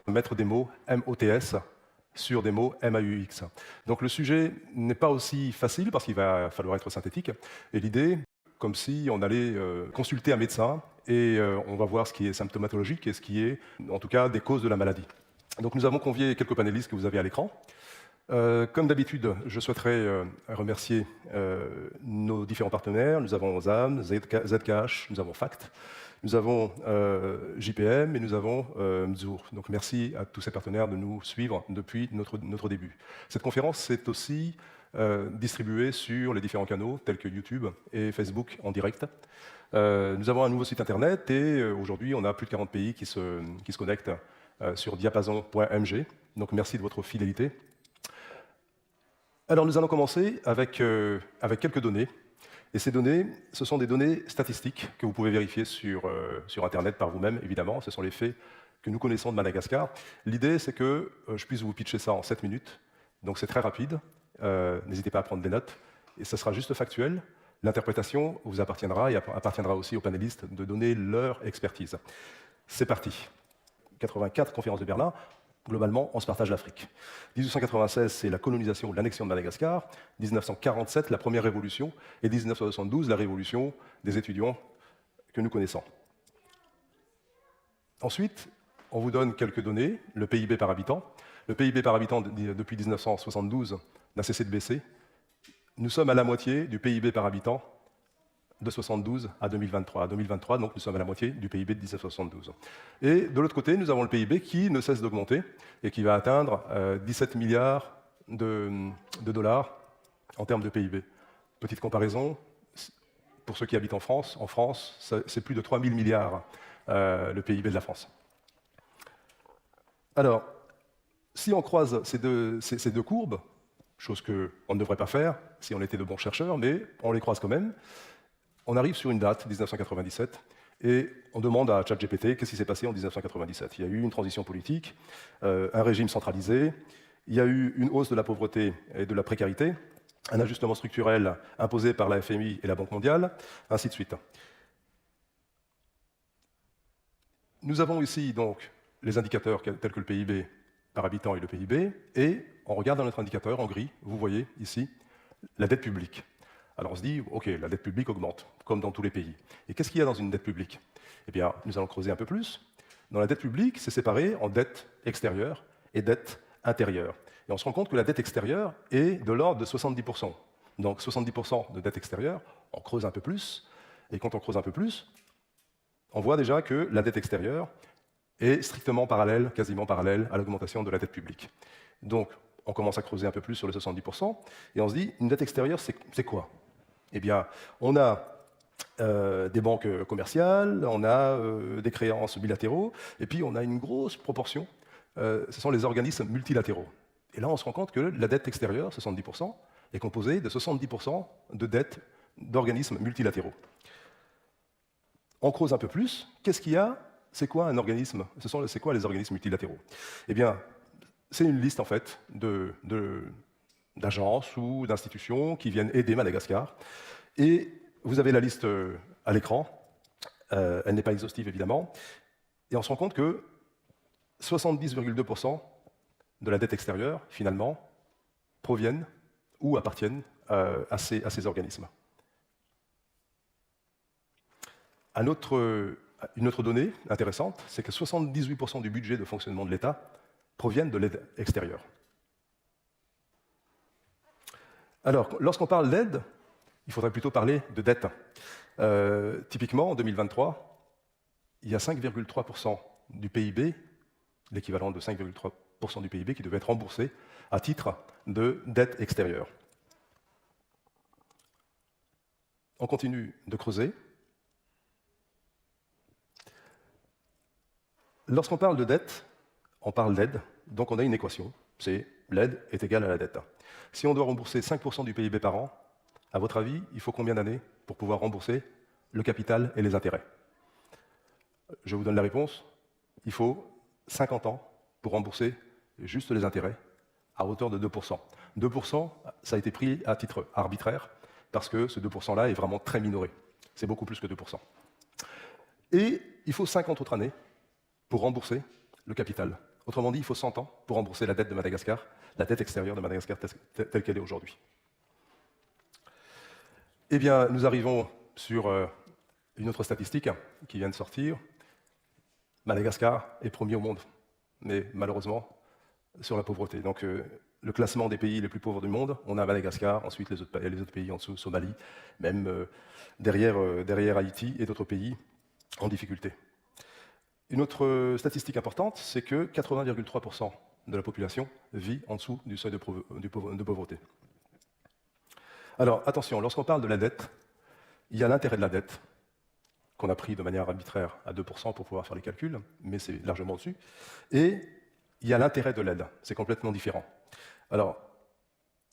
Mettre des mots MOTS sur des mots MAUX. Donc le sujet n'est pas aussi facile parce qu'il va falloir être synthétique. Et l'idée, comme si on allait consulter un médecin et on va voir ce qui est symptomatologique et ce qui est, en tout cas, des causes de la maladie. Donc nous avons convié quelques panélistes que vous avez à l'écran. Comme d'habitude, je souhaiterais remercier nos différents partenaires. Nous avons ZAM, Zcash, nous avons FACT, nous avons JPM et nous avons Mzur. Donc merci à tous ces partenaires de nous suivre depuis notre début. Cette conférence est aussi distribuée sur les différents canaux tels que YouTube et Facebook en direct. Nous avons un nouveau site internet et aujourd'hui on a plus de 40 pays qui se connectent sur diapason.mg. Donc merci de votre fidélité. Alors nous allons commencer avec quelques données. Et ces données, ce sont des données statistiques que vous pouvez vérifier sur Internet par vous-même, évidemment. Ce sont les faits que nous connaissons de Madagascar. L'idée, c'est que je puisse vous pitcher ça en 7 minutes. Donc c'est très rapide. N'hésitez pas à prendre des notes. Et ce sera juste factuel. L'interprétation vous appartiendra et appartiendra aussi aux panélistes de donner leur expertise. C'est parti. 84, conférence de Berlin. Globalement, on se partage l'Afrique. 1896, c'est la colonisation ou l'annexion de Madagascar. 1947, la première révolution. Et 1972, la révolution des étudiants que nous connaissons. Ensuite, on vous donne quelques données. Le PIB par habitant. Le PIB par habitant, depuis 1972, n'a cessé de baisser. Nous sommes à la moitié du PIB par habitant de 1972 à 2023. À 2023, donc nous sommes à la moitié du PIB de 1972. Et de l'autre côté, nous avons le PIB qui ne cesse d'augmenter et qui va atteindre 17 milliards de dollars en termes de PIB. Petite comparaison, pour ceux qui habitent en France, c'est plus de 3 000 milliards le PIB de la France. Alors, si on croise ces deux courbes, chose qu'on ne devrait pas faire si on était de bons chercheurs, mais on les croise quand même, on arrive sur une date, 1997, et on demande à ChatGPT qu'est-ce qui s'est passé en 1997. Il y a eu une transition politique, un régime centralisé, il y a eu une hausse de la pauvreté et de la précarité, un ajustement structurel imposé par la FMI et la Banque mondiale, ainsi de suite. Nous avons ici donc les indicateurs tels que le PIB par habitant et le PIB, et on regarde dans notre indicateur en gris, vous voyez ici, la dette publique. Alors on se dit, OK, la dette publique augmente, comme dans tous les pays. Et qu'est-ce qu'il y a dans une dette publique? Eh bien, nous allons creuser un peu plus. Dans la dette publique, c'est séparé en dette extérieure et dette intérieure. Et on se rend compte que la dette extérieure est de l'ordre de 70%. Donc 70% de dette extérieure, on creuse un peu plus. Et quand on creuse un peu plus, on voit déjà que la dette extérieure est strictement parallèle, quasiment parallèle à l'augmentation de la dette publique. Donc, on commence à creuser un peu plus sur les 70%, et on se dit, une dette extérieure, c'est quoi? Eh bien, on a des banques commerciales, on a des créances bilatéraux, et puis on a une grosse proportion, ce sont les organismes multilatéraux. Et là, on se rend compte que la dette extérieure, 70%, est composée de 70% de dettes d'organismes multilatéraux. On creuse un peu plus, qu'est-ce qu'il y a? C'est quoi un organisme? C'est quoi les organismes multilatéraux? Eh bien, c'est une liste, en fait, d'agences ou d'institutions qui viennent aider Madagascar. Et vous avez la liste à l'écran. Elle n'est pas exhaustive, évidemment. Et on se rend compte que 70,2% de la dette extérieure, finalement, proviennent ou appartiennent à ces organismes. Une autre donnée intéressante, c'est que 78% du budget de fonctionnement de l'État proviennent de l'aide extérieure. Alors, lorsqu'on parle d'aide, il faudrait plutôt parler de dette. Typiquement, en 2023, il y a 5,3% du PIB, l'équivalent de 5,3% du PIB, qui devait être remboursé à titre de dette extérieure. On continue de creuser. Lorsqu'on parle de dette, on parle d'aide, donc on a une équation, c'est l'aide est égale à la dette. Si on doit rembourser 5% du PIB par an, à votre avis, il faut combien d'années pour pouvoir rembourser le capital et les intérêts? Je vous donne la réponse, il faut 50 ans pour rembourser juste les intérêts à hauteur de 2%. 2%, ça a été pris à titre arbitraire, parce que ce 2%-là est vraiment très minoré. C'est beaucoup plus que 2%. Et il faut 50 autres années pour rembourser le capital. Autrement dit, il faut 100 ans pour rembourser la dette de Madagascar, la dette extérieure de Madagascar telle qu'elle est aujourd'hui. Eh bien, nous arrivons sur une autre statistique qui vient de sortir. Madagascar est premier au monde, mais malheureusement, sur la pauvreté. Donc, le classement des pays les plus pauvres du monde, on a Madagascar, ensuite les autres pays en dessous, Somalie, même derrière Haïti et d'autres pays en difficulté. Une autre statistique importante, c'est que 80,3% de la population vit en dessous du seuil de pauvreté. Alors, attention, lorsqu'on parle de la dette, il y a l'intérêt de la dette, qu'on a pris de manière arbitraire à 2% pour pouvoir faire les calculs, mais c'est largement au-dessus, et il y a l'intérêt de l'aide, c'est complètement différent. Alors,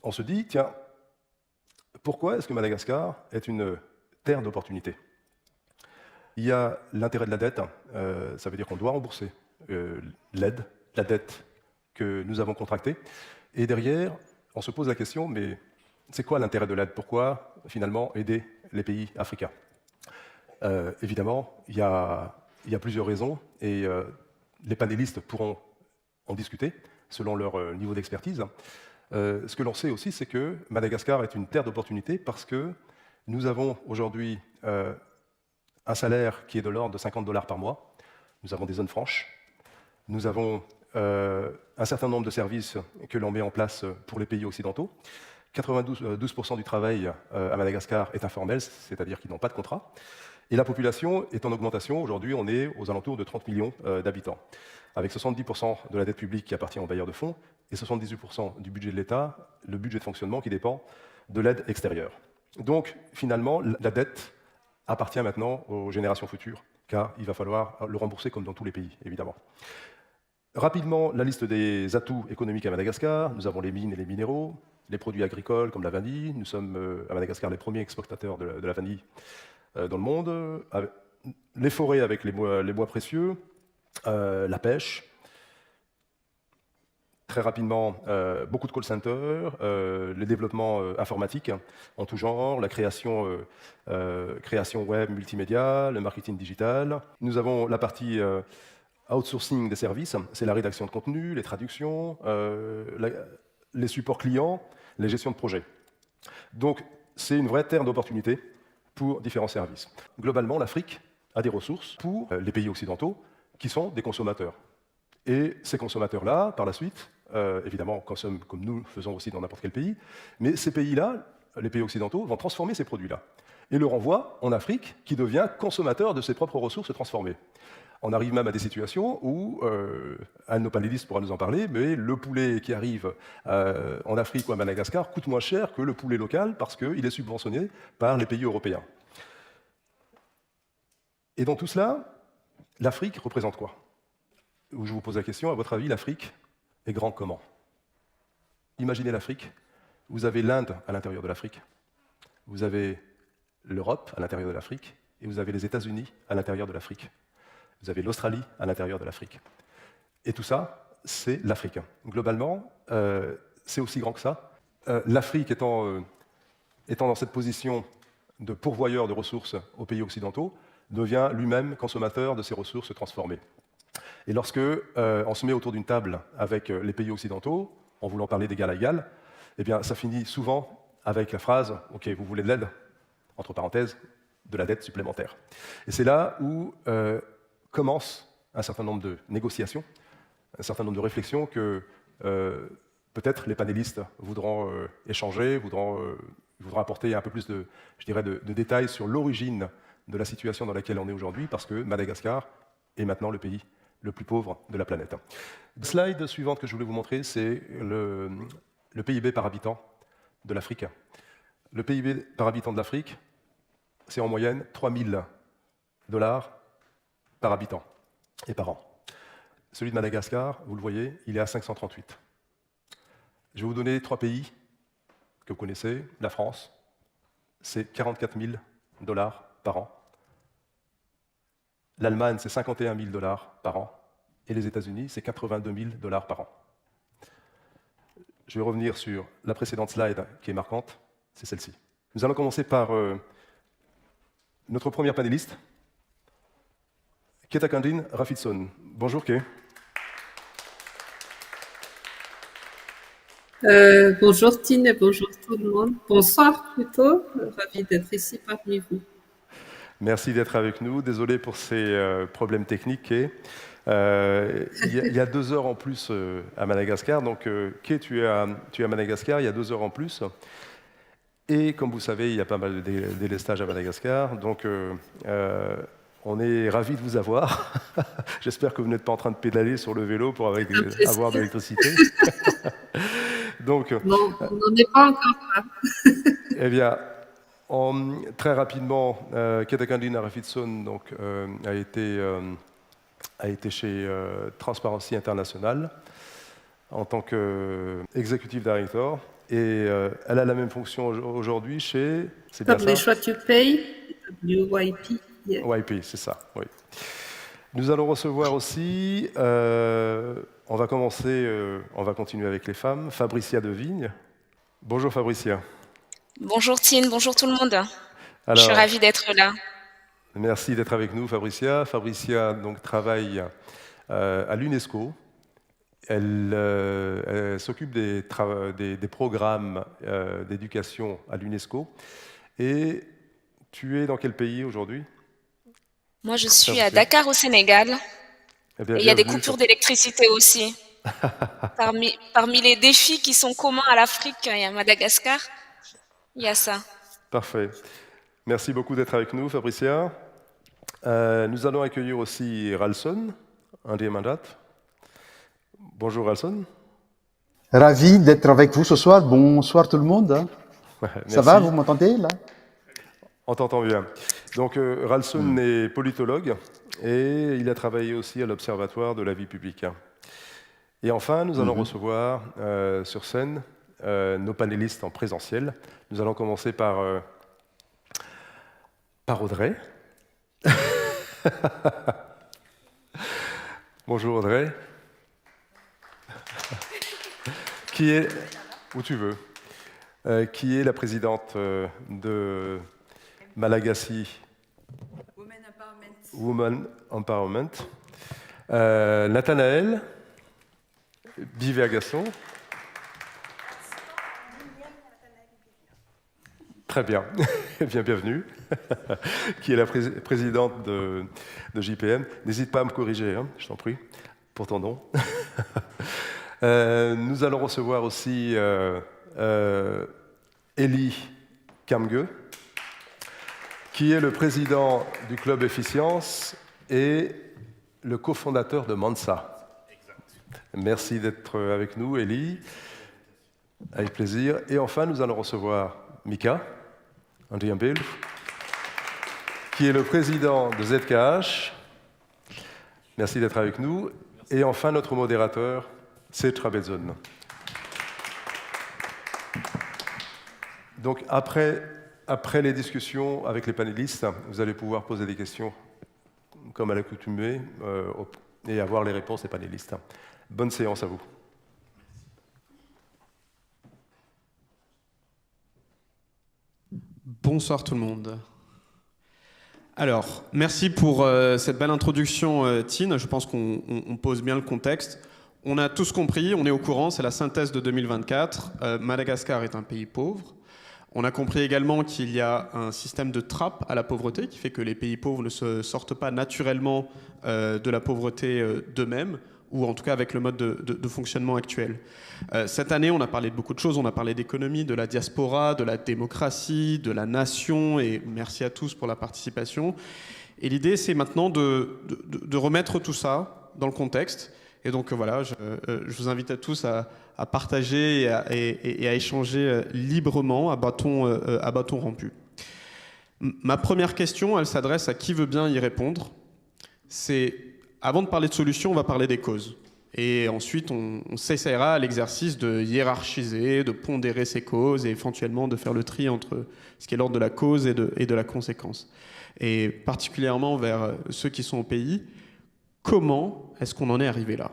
on se dit, tiens, pourquoi est-ce que Madagascar est une terre d'opportunité? Il y a l'intérêt de la dette, ça veut dire qu'on doit rembourser l'aide, la dette que nous avons contractée, et derrière, on se pose la question, mais c'est quoi l'intérêt de l'aide? Pourquoi, finalement, aider les pays africains? Évidemment, il y a plusieurs raisons, et les panélistes pourront en discuter selon leur niveau d'expertise. Ce que l'on sait aussi, c'est que Madagascar est une terre d'opportunité parce que nous avons aujourd'hui un salaire qui est de l'ordre de 50 $ par mois. Nous avons des zones franches. Nous avons un certain nombre de services que l'on met en place pour les pays occidentaux. 92% du travail à Madagascar est informel, c'est-à-dire qu'ils n'ont pas de contrat. Et la population est en augmentation. Aujourd'hui, on est aux alentours de 30 millions d'habitants, avec 70% de la dette publique qui appartient aux bailleurs de fonds et 78% du budget de l'État, le budget de fonctionnement qui dépend de l'aide extérieure. Donc, finalement, la dette appartient maintenant aux générations futures, car il va falloir le rembourser comme dans tous les pays, évidemment. Rapidement, la liste des atouts économiques à Madagascar. Nous avons les mines et les minéraux, les produits agricoles comme la vanille. Nous sommes à Madagascar les premiers exportateurs de la vanille dans le monde. Les forêts avec les bois précieux, la pêche. Très rapidement, beaucoup de call centers, le développement informatique en tout genre, la création web, multimédia, le marketing digital. Nous avons la partie outsourcing des services, c'est la rédaction de contenu, les traductions, les supports clients, les gestions de projets. Donc, c'est une vraie terre d'opportunités pour différents services. Globalement, l'Afrique a des ressources pour les pays occidentaux qui sont des consommateurs. Et ces consommateurs-là, par la suite, évidemment, consomment comme nous le faisons aussi dans n'importe quel pays, mais ces pays-là, les pays occidentaux, vont transformer ces produits-là et le renvoient en Afrique, qui devient consommateur de ses propres ressources transformées. On arrive même à des situations où, un de nos panélistes pourra nous en parler, mais le poulet qui arrive en Afrique ou à Madagascar coûte moins cher que le poulet local parce qu'il est subventionné par les pays européens. Et dans tout cela, l'Afrique représente quoi? Je vous pose la question, à votre avis, l'Afrique est grand comment? Imaginez l'Afrique, vous avez l'Inde à l'intérieur de l'Afrique, vous avez l'Europe à l'intérieur de l'Afrique, et vous avez les États-Unis à l'intérieur de l'Afrique. Vous avez l'Australie à l'intérieur de l'Afrique. Et tout ça, c'est l'Afrique. Globalement, c'est aussi grand que ça. L'Afrique étant dans cette position de pourvoyeur de ressources aux pays occidentaux, devient lui-même consommateur de ces ressources transformées. Et lorsque on se met autour d'une table avec les pays occidentaux, en voulant parler d'égal à égal, eh bien, ça finit souvent avec la phrase « Ok, vous voulez de l'aide ?» entre parenthèses, de la dette supplémentaire. Et c'est là où commence un certain nombre de négociations, un certain nombre de réflexions que peut-être les panélistes voudront échanger, voudront apporter un peu plus de détails sur l'origine de la situation dans laquelle on est aujourd'hui, parce que Madagascar est maintenant le pays le plus pauvre de la planète. La slide suivante que je voulais vous montrer, c'est le PIB par habitant de l'Afrique. Le PIB par habitant de l'Afrique, c'est en moyenne 3 000 $ par habitant et par an. Celui de Madagascar, vous le voyez, il est à 538. Je vais vous donner 3 pays que vous connaissez. La France, c'est 44 000 $ par an. L'Allemagne, c'est 51 000 $ par an. Et les États-Unis, c'est 82 000 $ par an. Je vais revenir sur la précédente slide qui est marquante, c'est celle-ci. Nous allons commencer par notre première panéliste, Ketakandine Rafidson. Bonjour Kay. Bonjour Tine et bonjour tout le monde. Bonsoir plutôt, ravi d'être ici parmi vous. Merci d'être avec nous. Désolé pour ces problèmes techniques, Kay. Il y a 2 heures en plus à Madagascar. Donc, Kay, tu es à Madagascar, il y a 2 heures en plus. Et comme vous savez, il y a pas mal de délestages à Madagascar. Donc, on est ravis de vous avoir. J'espère que vous n'êtes pas en train de pédaler sur le vélo pour avoir de l'électricité. Donc, non, on n'en est pas encore là. Eh bien, très rapidement, Ketakandine Rafidson donc, a été chez Transparency International en tant qu'executive director. Et elle a la même fonction aujourd'hui chez... C'est bien ça ? Publish What You Pay, WYP. Yeah. YP, c'est ça, oui. Nous allons recevoir aussi, on va continuer avec les femmes, Fabricia de Vigne. Bonjour Fabricia. Bonjour Tine, bonjour tout le monde. Alors, je suis ravie d'être là. Merci d'être avec nous Fabricia. Fabricia donc, travaille à l'UNESCO. Elle s'occupe des programmes d'éducation à l'UNESCO. Et tu es dans quel pays aujourd'hui ? Moi, je suis à Dakar, au Sénégal. Et il y a des coupures d'électricité aussi. Parmi les défis qui sont communs à l'Afrique et à Madagascar, il y a ça. Parfait. Merci beaucoup d'être avec nous, Fabricia. Nous allons accueillir aussi Ralson, Indie Mandat. Bonjour Ralson. Ravi d'être avec vous ce soir. Bonsoir tout le monde. Ça va, vous m'entendez là ? On t'entend bien. Donc Ralson est politologue et il a travaillé aussi à l'Observatoire de la vie publique. Et enfin, nous allons recevoir sur scène nos panélistes en présentiel. Nous allons commencer par Audrey. Bonjour Audrey. Qui est, où tu veux, qui est la présidente de Malagasy Women Empowerment. Nathanaël Bivergasson. Très bien, bienvenue. Qui est la présidente de JPM. N'hésite pas à me corriger, hein, je t'en prie, pour ton nom. Nous allons recevoir aussi Elie Kamge, qui est le président du Club Efficience et le cofondateur de Mansa. Exact. Merci d'être avec nous, Elie. Avec plaisir. Et enfin, nous allons recevoir Mika Andriambel, qui est le président de ZKH. Merci d'être avec nous. Et enfin, notre modérateur, c'est Trabezon. Donc, après les discussions avec les panélistes, vous allez pouvoir poser des questions comme à l'accoutumée et avoir les réponses des panélistes. Bonne séance à vous. Bonsoir tout le monde. Alors, merci pour cette belle introduction, Tine. Je pense qu'on pose bien le contexte. On a tous compris, on est au courant, c'est la synthèse de 2024. Madagascar est un pays pauvre. On a compris également qu'il y a un système de trappe à la pauvreté qui fait que les pays pauvres ne se sortent pas naturellement de la pauvreté d'eux-mêmes, ou en tout cas avec le mode de fonctionnement actuel. Cette année, on a parlé de beaucoup de choses. On a parlé d'économie, de la diaspora, de la démocratie, de la nation, et merci à tous pour la participation. Et l'idée, c'est maintenant de remettre tout ça dans le contexte. Et donc voilà, je vous invite à tous à partager et à échanger librement à bâton rompu. Ma première question, elle s'adresse à qui veut bien y répondre. C'est, avant de parler de solutions, on va parler des causes. Et ensuite, on s'essayera à l'exercice de hiérarchiser, de pondérer ces causes et éventuellement de faire le tri entre ce qui est l'ordre de la cause et de la conséquence. Et particulièrement vers ceux qui sont au pays, comment est-ce qu'on en est arrivé là ?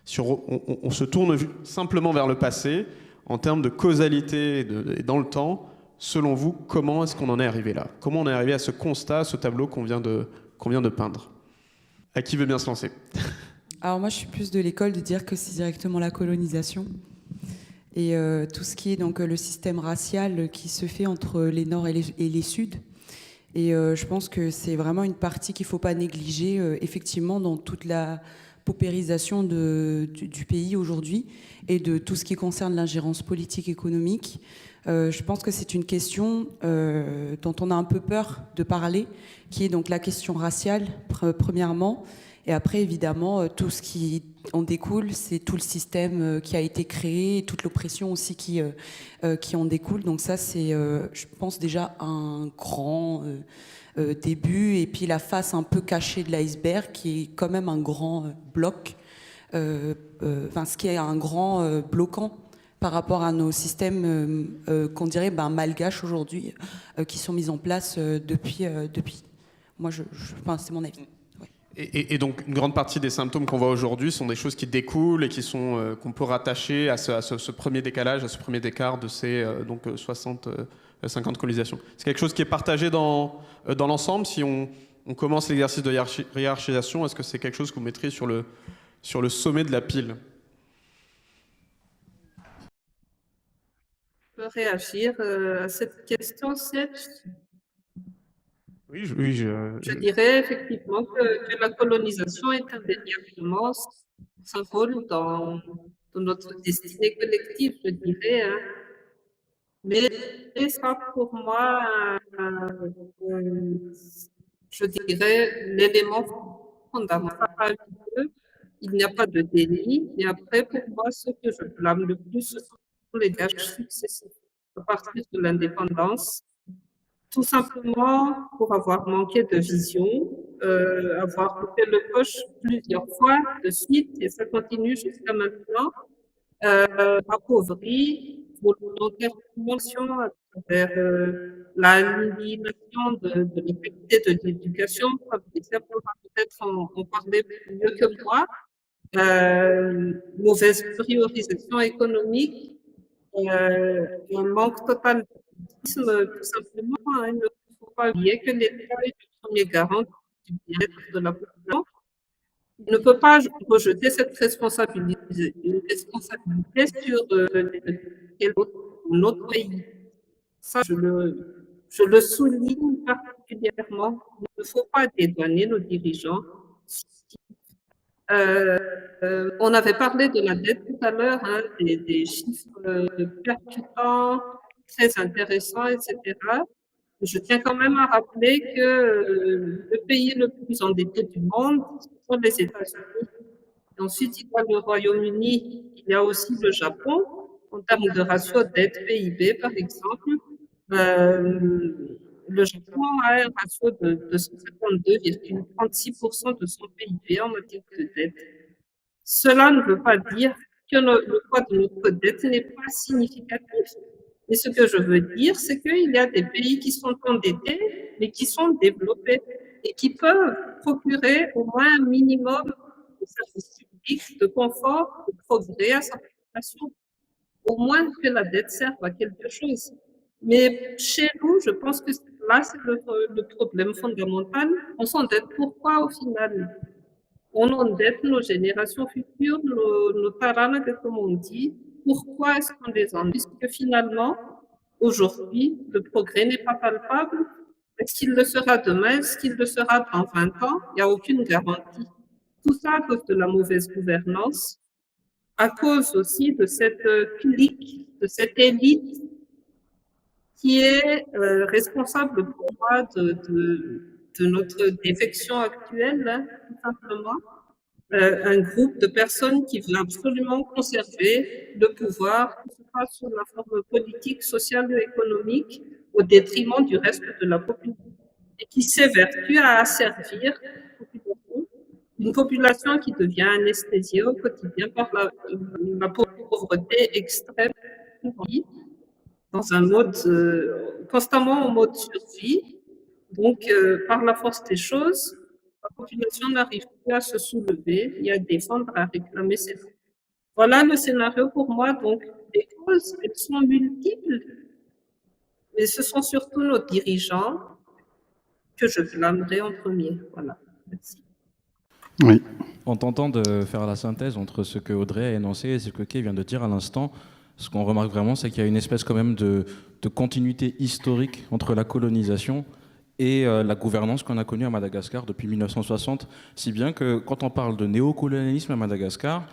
Si on se tourne simplement vers le passé, en termes de causalité et dans le temps, selon vous, comment est-ce qu'on en est arrivé là? Comment on est arrivé à ce constat, à ce tableau qu'on vient de peindre? À qui veut bien se lancer? Alors moi, je suis plus de l'école de dire que c'est directement la colonisation. Et tout ce qui est donc le système racial qui se fait entre les Nord et les Sud. Et je pense que c'est vraiment une partie qu'il ne faut pas négliger, effectivement, dans toute la paupérisation du pays aujourd'hui et de tout ce qui concerne l'ingérence politique économique. Je pense que c'est une question dont on a un peu peur de parler, qui est donc la question raciale, premièrement. Et après, évidemment, tout ce qui en découle, c'est tout le système qui a été créé, et toute l'oppression aussi qui en découle. Donc ça, c'est, je pense, déjà un grand début. Et puis la face un peu cachée de l'iceberg, qui est quand même un grand bloc, ce qui est un grand bloquant par rapport à nos systèmes qu'on dirait malgaches aujourd'hui, qui sont mis en place depuis. Moi, c'est mon avis. Et donc, une grande partie des symptômes qu'on voit aujourd'hui sont des choses qui découlent et qui sont qu'on peut rattacher à ce premier décalage, à ce premier écart de ces 50 colonisations. C'est quelque chose qui est partagé dans l'ensemble. Si on commence l'exercice de hiérarchisation, est-ce que c'est quelque chose que vous mettriez sur le sommet de la pile? Je peux réagir à cette question, Serge? Oui, Je dirais effectivement que la colonisation est indéniablement un rôle dans notre destinée collective, je dirais. Hein. Mais ça, pour moi, je dirais l'élément fondamental. Il n'y a pas de délit. Et après, pour moi, ce que je blâme le plus, ce sont les gages successifs à partir de l'indépendance. Tout simplement pour avoir manqué de vision, avoir coupé le coche plusieurs fois de suite, et ça continue jusqu'à maintenant, appauvri volontairement à travers l'élimination de la qualité de l'éducation. Fabricia pourra peut-être en parler mieux que moi. Mauvaise priorisation économique, un manque total tout simplement. Hein, il ne faut pas oublier que l'État est le premier garant du bien-être de la population. Il ne peut pas rejeter cette responsabilité sur notre pays. Ça, je le souligne particulièrement. Il ne faut pas dédouaner nos dirigeants. On avait parlé de la dette tout à l'heure, hein, des chiffres percutants, très intéressants, etc. Je tiens quand même à rappeler que le pays le plus endetté du monde sont les États-Unis. Ensuite, il y a le Royaume-Uni, il y a aussi le Japon, en termes de ratio dette PIB, par exemple. Le Japon a un ratio de 152,36% de son PIB en matière de dette. Cela ne veut pas dire que le poids de notre dette n'est pas significatif. Mais ce que je veux dire, c'est qu'il y a des pays qui sont endettés, mais qui sont développés et qui peuvent procurer au moins un minimum de services publics, de confort, de progrès à sa population. Au moins que la dette serve à quelque chose. Mais chez nous, je pense que là, c'est le problème fondamental. On s'endette pourquoi au final? On endette nos générations futures, nos taranas, comme on dit. Pourquoi est-ce qu'on les endette? Puisque finalement, aujourd'hui, le progrès n'est pas palpable. Est-ce qu'il le sera demain? Est-ce qu'il le sera dans 20 ans? Il n'y a aucune garantie. Tout ça à cause de la mauvaise gouvernance, à cause aussi de cette clique, de cette élite qui est responsable pour moi de notre défection actuelle, hein, tout simplement. Un groupe de personnes qui veut absolument conserver le pouvoir, que ce soit sous la forme politique, sociale ou économique, au détriment du reste de la population, et qui s'évertue à asservir une population qui devient anesthésiée au quotidien par la pauvreté extrême, dans un mode constamment en mode survie. Donc, par la force des choses, la population n'arrive plus à se soulever et à défendre, à réclamer ses droits. Voilà le scénario pour moi. Donc, les causes, elles sont multiples. Mais ce sont surtout nos dirigeants que je blâmerai en premier. Voilà. Merci. Oui. En tentant de faire la synthèse entre ce que Audrey a énoncé et ce que Kay vient de dire à l'instant, ce qu'on remarque vraiment, c'est qu'il y a une espèce quand même de continuité historique entre la colonisation et la gouvernance qu'on a connue à Madagascar depuis 1960, si bien que quand on parle de néocolonialisme à Madagascar,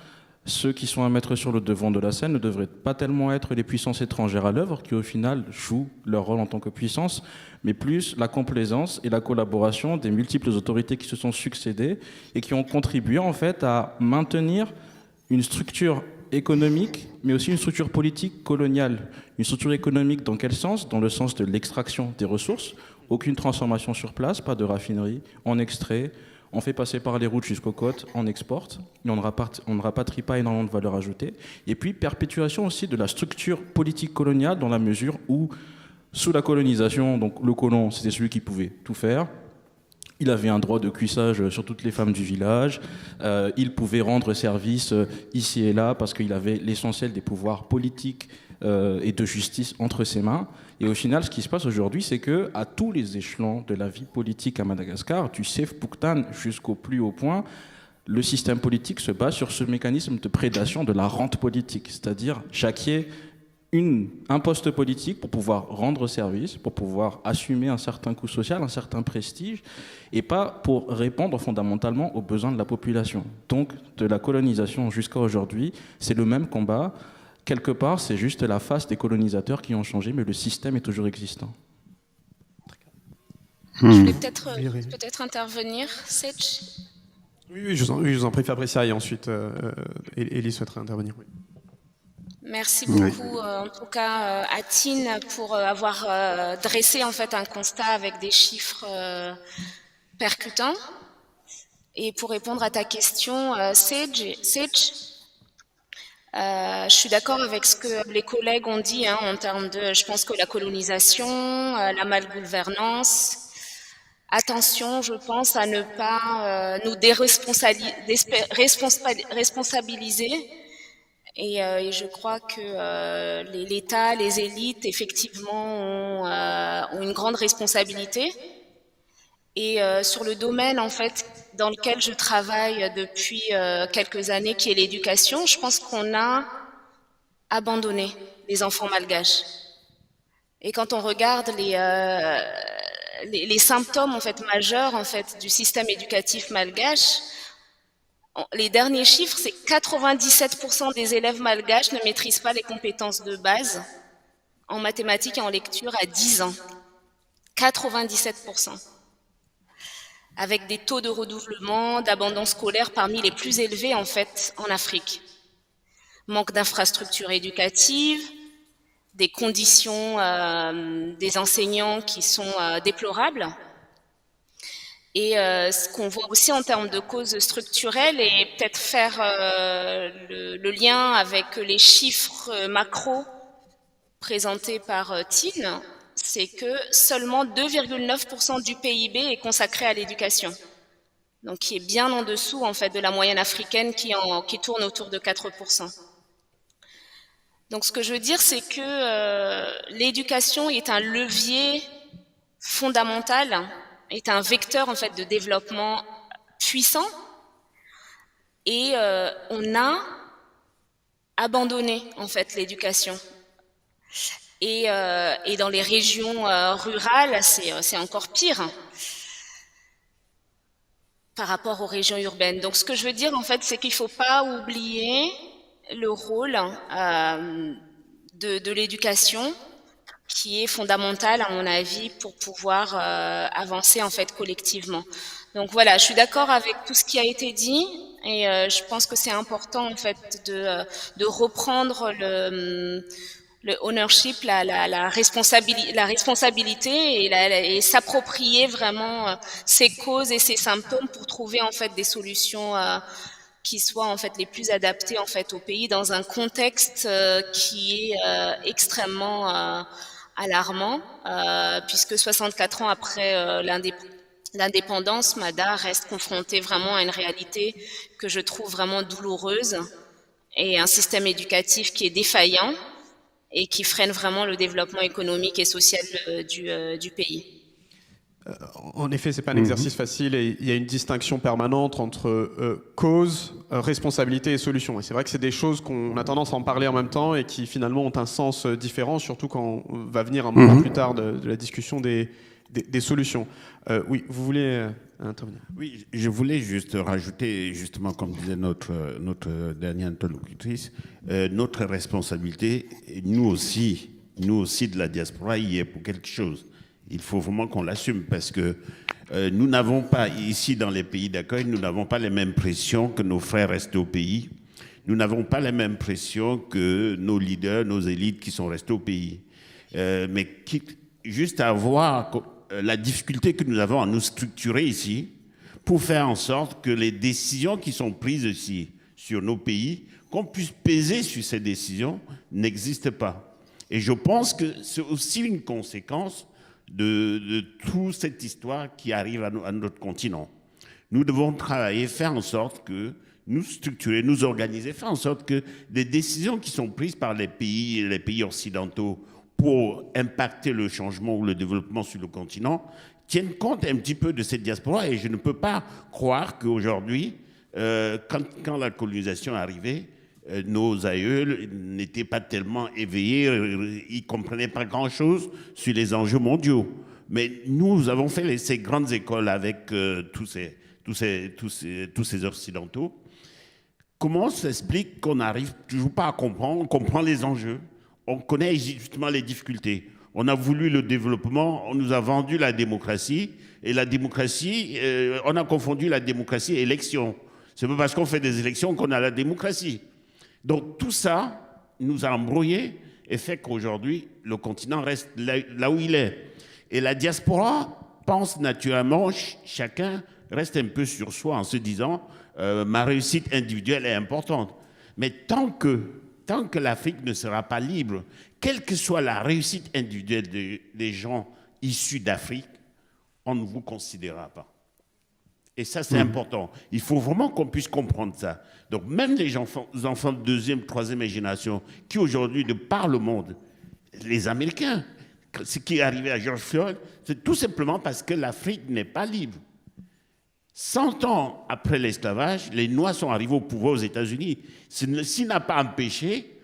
ceux qui sont à mettre sur le devant de la scène ne devraient pas tellement être les puissances étrangères à l'œuvre, qui au final jouent leur rôle en tant que puissance, mais plus la complaisance et la collaboration des multiples autorités qui se sont succédées et qui ont contribué en fait à maintenir une structure économique, mais aussi une structure politique coloniale. Une structure économique dans quel sens? Dans le sens de l'extraction des ressources, aucune transformation sur place, pas de raffinerie, on extrait, on fait passer par les routes jusqu'aux côtes, on exporte, et on ne rapatrie pas énormément de valeur ajoutée. Et puis perpétuation aussi de la structure politique coloniale dans la mesure où, sous la colonisation, donc le colon, c'était celui qui pouvait tout faire. Il avait un droit de cuissage sur toutes les femmes du village. Il pouvait rendre service ici et là parce qu'il avait l'essentiel des pouvoirs politiques et de justice entre ses mains. Et au final, ce qui se passe aujourd'hui, c'est que à tous les échelons de la vie politique à Madagascar, du Seif-Bouktan jusqu'au plus haut point, le système politique se base sur ce mécanisme de prédation de la rente politique, c'est-à-dire j'acquiers un poste politique pour pouvoir rendre service, pour pouvoir assumer un certain coût social, un certain prestige, et pas pour répondre fondamentalement aux besoins de la population. Donc, de la colonisation jusqu'à aujourd'hui, c'est le même combat. Quelque part, c'est juste la face des colonisateurs qui ont changé, mais le système est toujours existant. Je voulais peut-être intervenir, Sedge. Oui, je vous en prie, Fabricia, et ensuite Élie souhaiterait intervenir. Oui. Merci beaucoup, en tout cas, à Tine pour avoir dressé en fait un constat avec des chiffres percutants. Et pour répondre à ta question, Sedge, je suis d'accord avec ce que les collègues ont dit en termes de, je pense que la colonisation, la malgouvernance. Attention, je pense à ne pas nous déresponsabiliser. Et je crois que l'État, les élites, effectivement, ont une grande responsabilité. Et sur le domaine, en fait, dans lequel je travaille depuis quelques années, qui est l'éducation, je pense qu'on a abandonné les enfants malgaches. Et quand on regarde les symptômes en fait majeurs en fait du système éducatif malgache, les derniers chiffres, c'est 97% des élèves malgaches ne maîtrisent pas les compétences de base en mathématiques et en lecture à 10 ans. 97%. Avec des taux de redoublement, d'abandon scolaire parmi les plus élevés en fait en Afrique. Manque d'infrastructures éducatives, des conditions des enseignants qui sont déplorables. Et ce qu'on voit aussi en termes de causes structurelles et peut-être faire le lien avec les chiffres macro présentés par Tine, c'est que seulement 2,9% du PIB est consacré à l'éducation. Donc qui est bien en dessous en fait de la moyenne africaine qui tourne autour de 4%. Donc ce que je veux dire, c'est que l'éducation est un levier fondamental, est un vecteur en fait de développement puissant, et on a abandonné en fait l'éducation. Et dans les régions rurales, c'est encore pire par rapport aux régions urbaines. Donc ce que je veux dire en fait, c'est qu'il ne faut pas oublier le rôle de l'éducation, qui est fondamental à mon avis pour pouvoir avancer en fait collectivement. Donc voilà, je suis d'accord avec tout ce qui a été dit et je pense que c'est important en fait de reprendre le ownership, la responsabilité et s'approprier vraiment ces causes et ces symptômes pour trouver en fait des solutions qui soient en fait les plus adaptées en fait au pays dans un contexte qui est extrêmement alarmant, puisque 64 ans après l'indépendance, Mada reste confrontée vraiment à une réalité que je trouve vraiment douloureuse et un système éducatif qui est défaillant et qui freinent vraiment le développement économique et social du pays. En effet, ce n'est pas un exercice facile et il y a une distinction permanente entre cause, responsabilité et solution. Et c'est vrai que c'est des choses qu'on a tendance à en parler en même temps et qui finalement ont un sens différent, surtout quand on va venir un moment plus tard de la discussion des solutions. Oui, vous voulez intervenir? Oui, je voulais juste rajouter, justement, comme disait notre dernière interlocutrice, notre responsabilité, nous aussi de la diaspora, y est pour quelque chose. Il faut vraiment qu'on l'assume parce que nous n'avons pas, ici dans les pays d'accueil, nous n'avons pas les mêmes pressions que nos frères restés au pays. Nous n'avons pas les mêmes pressions que nos leaders, nos élites qui sont restés au pays. Mais juste à voir la difficulté que nous avons à nous structurer ici pour faire en sorte que les décisions qui sont prises ici sur nos pays, qu'on puisse peser sur ces décisions, n'existent pas. Et je pense que c'est aussi une conséquence de toute cette histoire qui arrive à notre continent. Nous devons travailler, faire en sorte que nous structurer, nous organiser, faire en sorte que des décisions qui sont prises par les pays occidentaux pour impacter le changement ou le développement sur le continent tiennent compte un petit peu de cette diaspora. Et je ne peux pas croire qu'aujourd'hui, quand la colonisation est arrivée, nos aïeux n'étaient pas tellement éveillés, ils ne comprenaient pas grand-chose sur les enjeux mondiaux. Mais nous avons fait ces grandes écoles avec tous ces Occidentaux. Comment s'explique qu'on n'arrive toujours pas à comprendre? On comprend les enjeux, on connaît justement les difficultés. On a voulu le développement, on nous a vendu la démocratie, et la démocratie, on a confondu la démocratie et élection. C'est pas parce qu'on fait des élections qu'on a la démocratie. Donc tout ça nous a embrouillés et fait qu'aujourd'hui, le continent reste là où il est. Et la diaspora pense naturellement, chacun reste un peu sur soi en se disant ma réussite individuelle est importante. Mais tant que l'Afrique ne sera pas libre, quelle que soit la réussite individuelle des gens issus d'Afrique, on ne vous considérera pas. Et ça, c'est important. Il faut vraiment qu'on puisse comprendre ça. Donc, même les enfants de deuxième, troisième génération qui aujourd'hui, de par le monde, les Américains, ce qui est arrivé à George Floyd, c'est tout simplement parce que l'Afrique n'est pas libre. 100 ans après l'esclavage, les Noirs sont arrivés au pouvoir aux États-Unis. S'il n'a pas empêché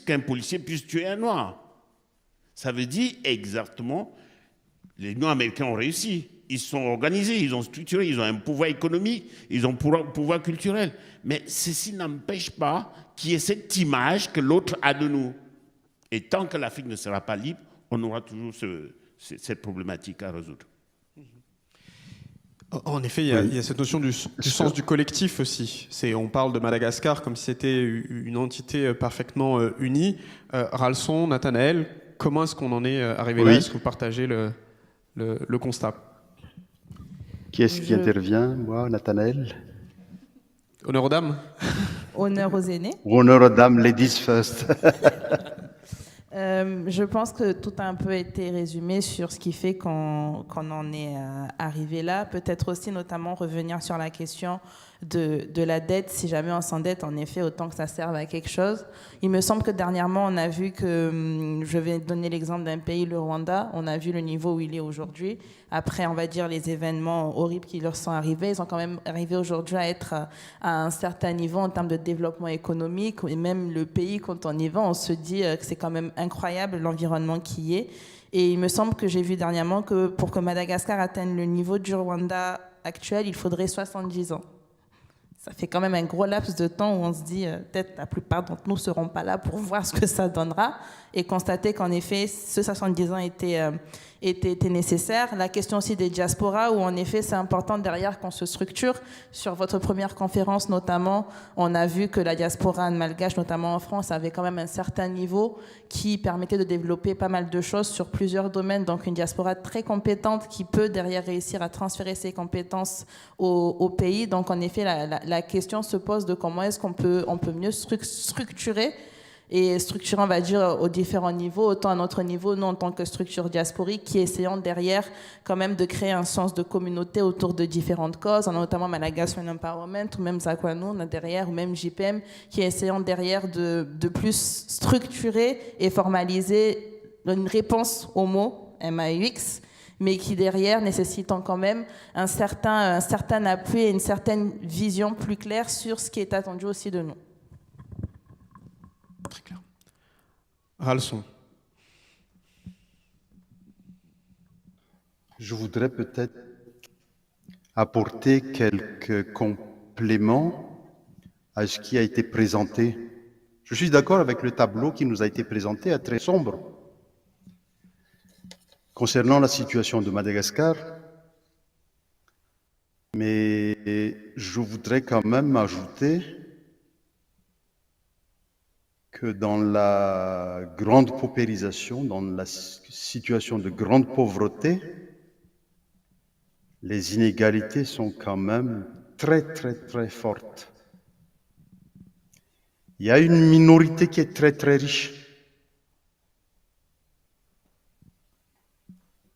qu'un policier puisse tuer un Noir. Ça veut dire exactement, les Noirs américains ont réussi. Ils sont organisés, ils ont structuré, ils ont un pouvoir économique, ils ont un pouvoir culturel. Mais ceci n'empêche pas qu'il y ait cette image que l'autre a de nous. Et tant que l'Afrique ne sera pas libre, on aura toujours cette problématique à résoudre. En effet, il y a cette notion du sens du collectif aussi. On parle de Madagascar comme si c'était une entité parfaitement unie. Ralson, Nathanaël, comment est-ce qu'on en est arrivé là? Est-ce que vous partagez le constat? Qui est-ce qui intervient? Moi, Nathanaël. Honneur aux dames. Honneur aux aînés. Honneur aux dames, ladies first. Je pense que tout a un peu été résumé sur ce qui fait qu'on en est arrivé là. Peut-être aussi notamment revenir sur la question de la dette. Si jamais on s'endette, en effet, autant que ça serve à quelque chose. Il me semble que dernièrement, on a vu que, je vais donner l'exemple d'un pays, le Rwanda, on a vu le niveau où il est aujourd'hui. Après, on va dire, les événements horribles qui leur sont arrivés, ils sont quand même arrivés aujourd'hui à être à un certain niveau en termes de développement économique. Et même le pays, quand on y va, on se dit que c'est quand même incroyable l'environnement qui y est. Et il me semble que j'ai vu dernièrement que pour que Madagascar atteigne le niveau du Rwanda actuel, il faudrait 70 ans. Ça fait quand même un gros laps de temps où on se dit peut-être la plupart d'entre nous ne seront pas là pour voir ce que ça donnera et constater qu'en effet, ce 70 ans était nécessaire. La question aussi des diasporas où en effet, c'est important derrière qu'on se structure. Sur votre première conférence notamment, on a vu que la diaspora malgache, notamment en France, avait quand même un certain niveau qui permettait de développer pas mal de choses sur plusieurs domaines. Donc une diaspora très compétente qui peut derrière réussir à transférer ses compétences au pays. Donc en effet, la question se pose de comment est-ce qu'on peut mieux structurer et structurant, on va dire, aux différents niveaux, autant à notre niveau, nous en tant que structure diasporique, qui essayons derrière quand même de créer un sens de communauté autour de différentes causes, on a notamment Madagascar Empowerment, ou même Zakwanou, on a derrière, ou même JPM, qui essayons derrière de plus structurer et formaliser une réponse au mot MAUX, mais qui derrière nécessitant quand même un certain appui et une certaine vision plus claire sur ce qui est attendu aussi de nous. Très clair. Ralson. Je voudrais peut-être apporter quelques compléments à ce qui a été présenté. Je suis d'accord avec le tableau qui nous a été présenté, très sombre. Concernant la situation de Madagascar, mais je voudrais quand même ajouter que dans la grande paupérisation, dans la situation de grande pauvreté, les inégalités sont quand même très, très, très fortes. Il y a une minorité qui est très, très riche.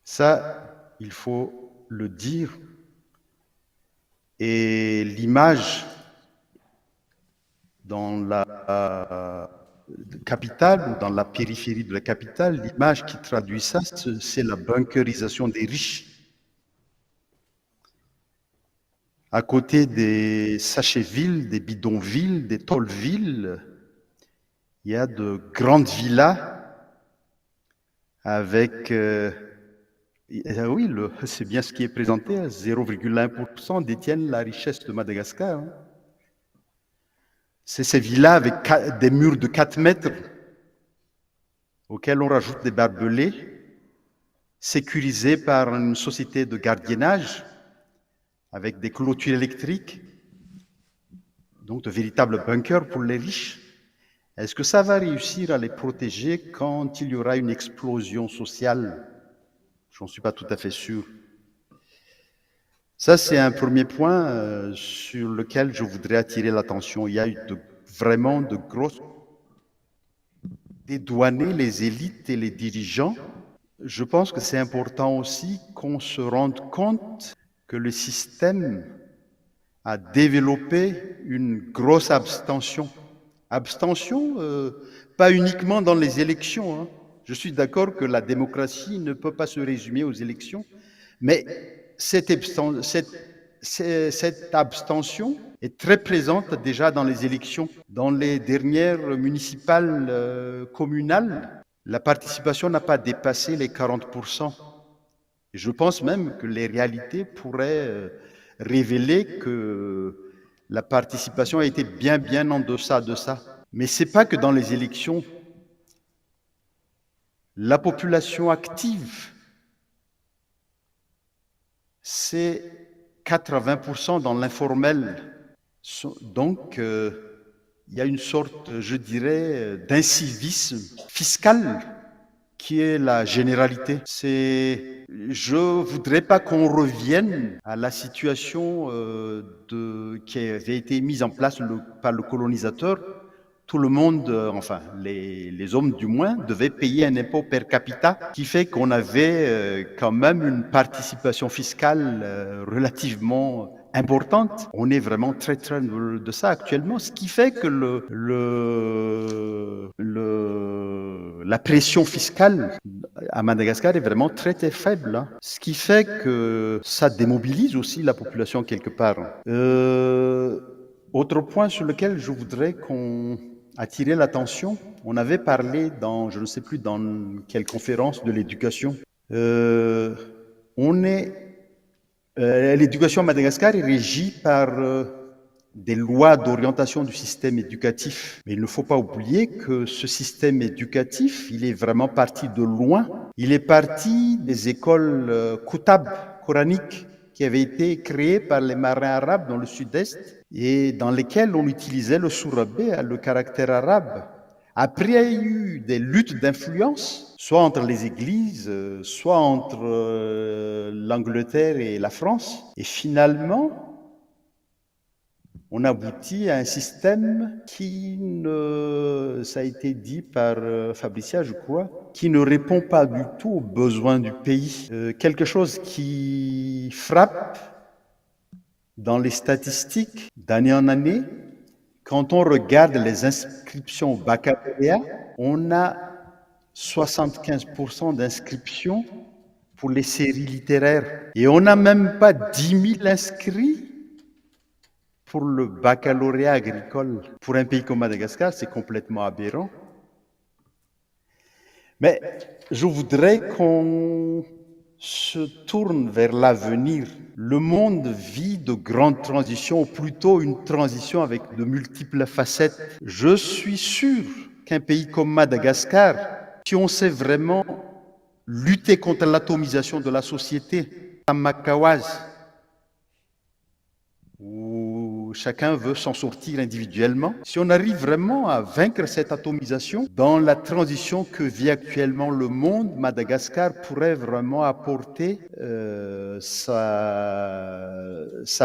Ça, il faut le dire. Et l'image dans la capitale, dans la périphérie de la capitale, l'image qui traduit ça, c'est la bunkerisation des riches. À côté des sachets-villes, des bidonvilles, des tôles-villes, il y a de grandes villas avec... oui, c'est bien ce qui est présenté, 0,1% détiennent la richesse de Madagascar. C'est ces villas avec des murs de 4 mètres auxquels on rajoute des barbelés, sécurisés par une société de gardiennage avec des clôtures électriques, donc de véritables bunkers pour les riches. Est-ce que ça va réussir à les protéger quand il y aura une explosion sociale? Je n'en suis pas tout à fait sûr. Ça, c'est un premier point sur lequel je voudrais attirer l'attention. Il y a eu vraiment de grosses... Dédouaner les élites et les dirigeants. Je pense que c'est important aussi qu'on se rende compte que le système a développé une grosse abstention. Abstention, pas uniquement dans les élections, hein. Je suis d'accord que la démocratie ne peut pas se résumer aux élections, mais cette abstention est très présente déjà dans les élections. Dans les dernières municipales communales, la participation n'a pas dépassé les 40%. Et je pense même que les réalités pourraient révéler que la participation a été bien en deçà de ça. Mais ce n'est pas que dans les élections. La population active, c'est 80% dans l'informel. Donc, il y a une sorte, je dirais, d'incivisme fiscal qui est la généralité. Je ne voudrais pas qu'on revienne à la situation qui avait été mise en place par le colonisateur. Tout le monde, enfin les hommes du moins, devaient payer un impôt per capita qui fait qu'on avait quand même une participation fiscale relativement importante. On est vraiment très de ça actuellement, ce qui fait que la pression fiscale à Madagascar est vraiment très faible, hein. Ce qui fait que ça démobilise aussi la population quelque part. Autre point sur lequel je voudrais attirer l'attention, on avait parlé dans, je ne sais plus dans quelle conférence, de l'éducation. L'éducation à Madagascar est régie par des lois d'orientation du système éducatif. Mais il ne faut pas oublier que ce système éducatif, il est vraiment parti de loin. Il est parti des écoles Koutab, coraniques, qui avaient été créées par les marins arabes dans le sud-est et dans lesquelles on utilisait le sourabé, le caractère arabe. Après, il y a eu des luttes d'influence, soit entre les églises, soit entre l'Angleterre et la France. Et finalement, on aboutit à un système qui ne, ça a été dit par Fabricia, je crois, qui ne répond pas du tout aux besoins du pays. Quelque chose qui frappe dans les statistiques d'année en année, quand on regarde les inscriptions au baccalauréat, on a 75% d'inscriptions pour les séries littéraires. Et on n'a même pas 10 000 inscrits pour le baccalauréat agricole. Pour un pays comme Madagascar, c'est complètement aberrant. Mais je voudrais qu'on se tourne vers l'avenir. Le monde vit de grandes transitions, ou plutôt une transition avec de multiples facettes. Je suis sûr qu'un pays comme Madagascar, si on sait vraiment lutter contre l'atomisation de la société, à Makawaz, où chacun veut s'en sortir individuellement, si on arrive vraiment à vaincre cette atomisation, dans la transition que vit actuellement le monde, Madagascar pourrait vraiment apporter sa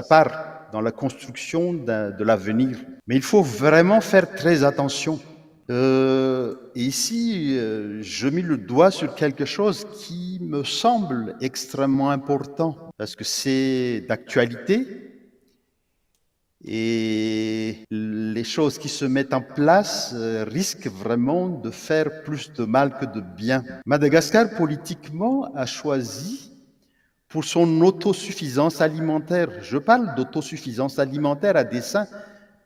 part dans la construction de l'avenir. Mais il faut vraiment faire très attention. Ici, je mets le doigt sur quelque chose qui me semble extrêmement important, parce que c'est d'actualité. Et les choses qui se mettent en place risquent vraiment de faire plus de mal que de bien. Madagascar, politiquement, a choisi pour son autosuffisance alimentaire. Je parle d'autosuffisance alimentaire à dessein,